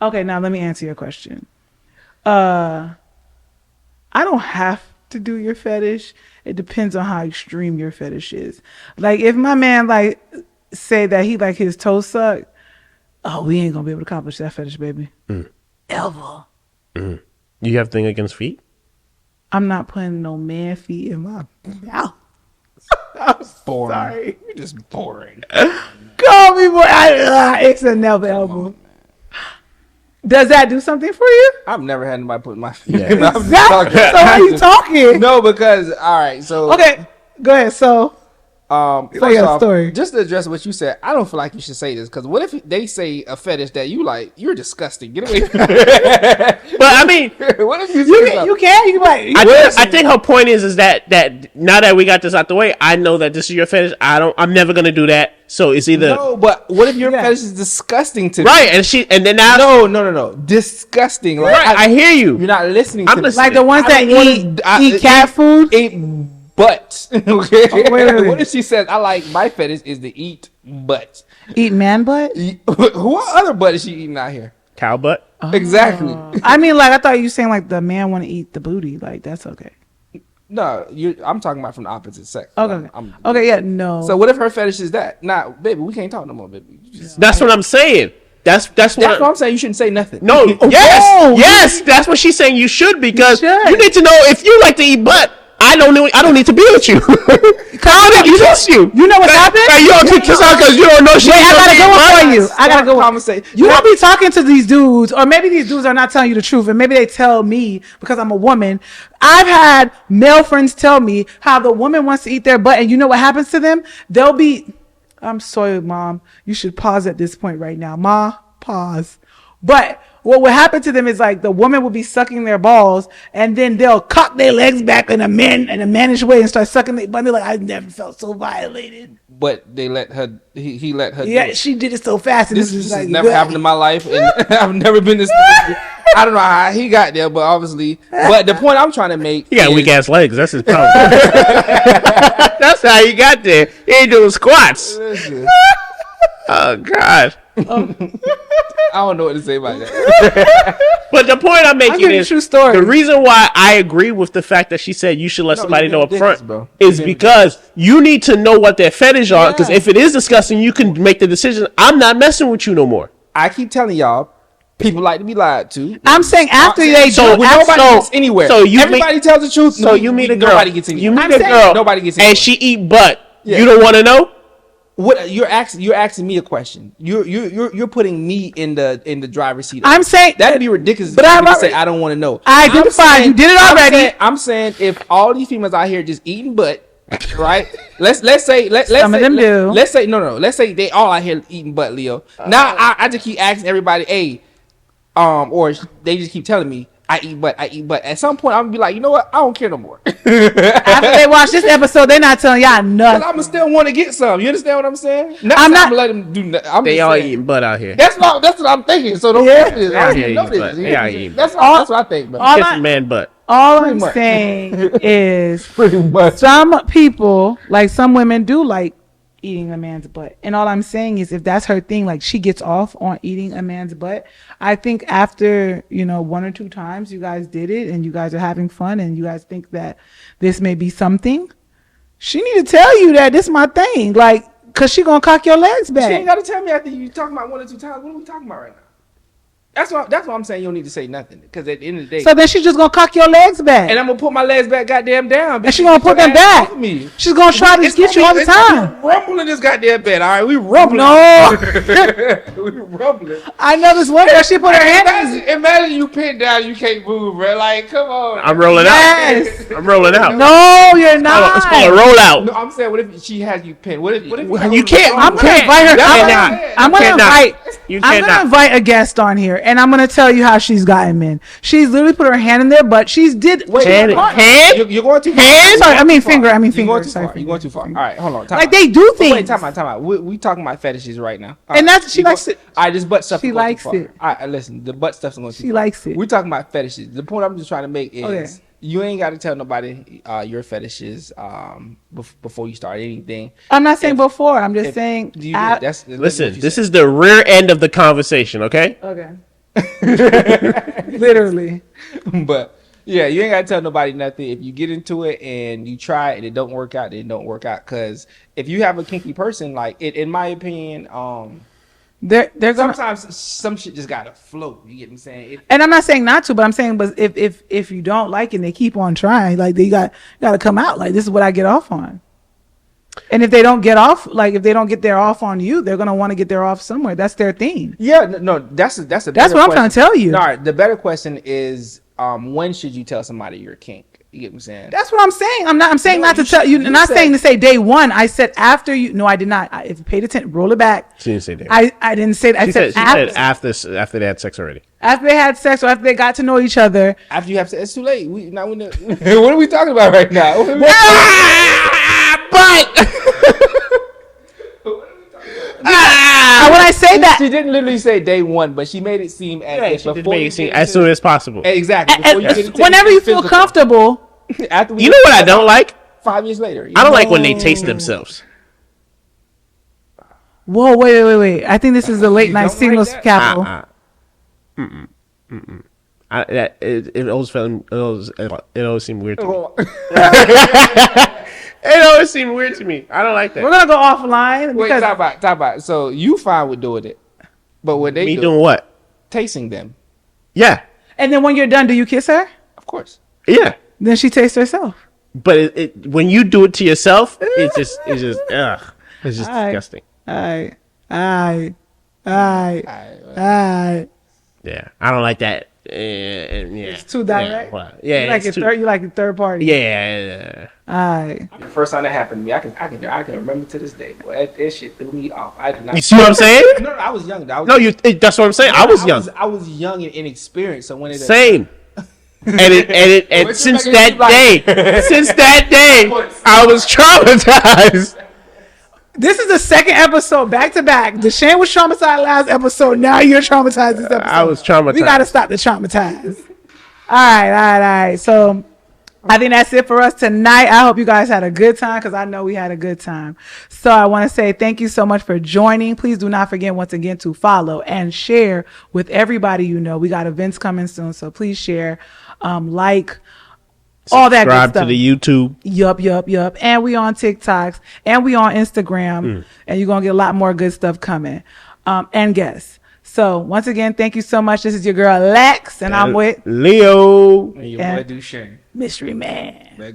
Okay, now let me answer your question. I don't have to do your fetish. It depends on how extreme your fetish is. Like if my man like say that he like his toe sucked, oh, we ain't gonna be able to accomplish that fetish, baby. Ever. You have thing against feet? I'm not putting no man feet in my mouth. Boring. Sorry. You're just boring. Call me boy. It's a never ever. Does that do something for you? I've never had anybody put my feet. Yeah. in my mouth. Exactly. So why are you talking? No, because all right. So Okay, go ahead. So First your off, story. just to address what you said, I don't feel like you should say this because what if they say a fetish that you like? You're disgusting. Get away. From But I mean, what if you say you something? can. You can like. I think her point is that now that we got this out the way, I know that this is your fetish. I'm never gonna do that. So it's either No, but what if your Yeah. fetish is disgusting to right, and then now No. Disgusting. Like, right, I hear you. You're not listening I'm to listening. like the ones I that don't wanna- eat cat food. Eat butt. Okay. Oh, wait. What if she says, I like my fetish is to eat butt? Eat man butt. What other butt is she eating out here? Cow butt. Exactly. I mean, like I thought you were saying like the man want to eat the booty. Like that's okay. No, I'm talking about from the opposite sex. Okay. I'm- Okay. Yeah. No. So what if her fetish is that? Nah, baby, we can't talk no more, baby. That's what I'm saying. That's That's what I'm saying. You shouldn't say nothing. No, yes, that's what she's saying. You should because You should. you need to know if you like to eat butt. I don't need to be with you. I don't trust you. You know what happened? Hey, you don't kiss her because you don't know she. Wait, I gotta go one for you. I gotta go. Conversation. You don't be talking to these dudes, or maybe these dudes are not telling you the truth, and maybe they tell me because I'm a woman. I've had male friends tell me how the woman wants to eat their butt, and you know what happens to them? They'll be. I'm sorry, Mom. You should pause at this point right now. Ma, pause. But what would happen to them is like the woman will be sucking their balls, and then they'll cock their legs back in a mannish way and start sucking their butt. They're like, I've never felt so violated. But they let her. He let her. Yeah, do it. she did it so fast. And This is has never happened in my life, and I've never been this. I don't know how he got there, but obviously. But the point I'm trying to make. He got is- weak ass legs. That's his problem. That's how he got there. He ain't doing squats. Listen, Oh God. I don't know what to say about that. But the point I'm making giving you is true story. the reason why I agree with the fact that she said you should let No, somebody you're know up being front ridiculous, bro. is You're being because you need to know what their fetish are. Because Yeah. if it is disgusting, you can make the decision. I'm not messing with you no more. I keep telling y'all, people like to be lied to. I'm saying after they So do, when after, Nobody so- gets anywhere. so you Everybody meet- tells the truth. So you meet a girl. Nobody gets anywhere. You meet I'm a saying girl. nobody gets anywhere. And she eat butt. Yeah. You don't want to know. What you're asking me a question. You're putting me in the driver's seat. I'm saying That'd be ridiculous. But But I'm I'm already- say I don't want to know. I I'm identified. saying- You did it I'm already. saying- I'm saying if all these females out here just eating butt, right? Let's say Some of them do. Let's say no. Let's say they all out here eating butt, Leo. Now I just keep asking everybody, hey, or they just keep telling me I eat butt. At some point I'm gonna be like, you know what? I don't care no more. after they watch this episode, they're not telling y'all But nothing. I'ma still want to get some. You understand what I'm saying? I'm not- gonna let them do nothing. I'm They just all saying. eating butt out here. That's what I'm thinking. So don't Yeah. tell me this. They I out don't here even know eating butt. this. They out here eating That's what I think, man. all Kiss I- a man butt. All I'm much. saying is Pretty much. some people, like some women, do like eating a man's butt. And all I'm saying is if that's her thing, like she gets off on eating a man's butt, I think after, one or two times you guys did it and you guys are having fun and you guys think that this may be something, she need to tell you that this is my thing. Like, cause she gonna cock your legs She back. ain't got to tell me after you talking about one or two times. What are we talking about right now? That's why I'm saying you don't need to say nothing. Because at the end of the day, So then she just gonna cock your legs back. and I'm gonna put my legs back goddamn down. And she gonna put them back. Me. She's gonna try to It's get you all the it's gonna time. be rumbling this goddamn bed. All right, we rumbling. No, we rumbling. I know this one girl. She put her hand in. Imagine you pinned down, you can't move, bro. Like, come on. I'm rolling Yes. out. I'm rolling out. No, you're It's not. called a rollout. No, I'm saying, what if she has you pinned? What if You can't. I'm You gonna can't. invite her. That's I'm what gonna, I'm saying. I'm gonna cannot. invite. You I'm gonna cannot. invite a guest on here, and I'm gonna tell you how she's gotten men. She's literally put her hand in there, but she's did. Hand, hand, You're going too far. Hand? Sorry, I mean finger. I mean You're finger. going too Sorry, far. You're finger. going too far. All right, hold on. Time Like out. they do But things. wait, time out. We talking about fetishes right now. All And right. that's- she likes it. All right, this butt stuff. She is going too likes far. it. All right, listen, the butt stuff's going too She far. likes it. We're talking about fetishes. The point I'm just trying to make is Okay. you ain't got to tell nobody your fetishes before you start anything. I'm not saying If- before. I'm just If- saying. you, I- that's Listen, this is the rear end of the conversation, okay? okay. Literally. but Yeah, you ain't gotta tell nobody nothing. If you get into it and you try it and it don't work out, then it don't work out. Because if you have a kinky person, like it, in my opinion, They're gonna. sometimes some shit just gotta float. You get what I'm saying? And I'm not saying not to, but I'm saying, but if you don't like it, and they keep on trying. Like they got to come out. Like this is what I get off on. And if they don't get off, like if they don't get their off on you, they're gonna want to get their off somewhere. That's their thing. Yeah, no, that's a That's better what I'm trying to question. tell you. No, the better question is, when should you tell somebody you're a kink? You get what I'm saying? That's what I'm saying. I'm saying No, not to you tell you. said- I'm not you saying to said- say day one. I said after you. No, I did not. If you paid attention, roll it back. She didn't say that. I didn't say that. I She said, said after, after they had sex already. after they had sex or after they got to know each other. After you have to, it's too late. We not when what are we talking about right now? When I say that, She didn't literally say day one, but she made it seem as Yeah, if she did before make you it seem get as into- soon as possible. Exactly. Before you get into whenever you feel physical. comfortable. After we You know what I don't like? 5 years later. I don't like when they taste themselves. Whoa, wait. I think this is the late You night don't like singles that? capital. It always felt it always seemed weird to me. Well, It always seemed weird to me. I don't like We're that. gonna go offline wait, because talk about. So you fine with doing it, but when they Me do, doing what? tasting them, Yeah, and then when you're done, do you kiss her? of course. yeah. Then she tastes herself. But when you do it to yourself, it's just ugh. It's just Alright. disgusting. Aye. I, Yeah, I don't like that. Yeah, It's too direct. Yeah, You like it's it too- you like the third party. Yeah. Aye. the first time that happened to me, I can remember to this day. Boy, that shit threw me off. I did not. You see what I'm saying? No, I was young. I was, No, that's what I'm saying. I was young. I was young and inexperienced. So when it Same. And What's since your that negative day, I was traumatized. This is the second episode back to back. Deshane was traumatized last episode. Now you're traumatized this episode. I was traumatized. We gotta stop the traumatize. All right. So I think that's it for us tonight. I hope you guys had a good time because I know we had a good time. So I want to say thank you so much for joining. Please do not forget once again to follow and share with everybody you know. We got events coming soon, so please share, like, all that good Subscribe stuff. to the YouTube. Yup. And we on TikToks and we on Instagram. And you're going to get a lot more good stuff coming. And guests. So once again, thank you so much. This is your girl Lex and I'm with Leo. and your And- boy Duchesne. Mystery Man.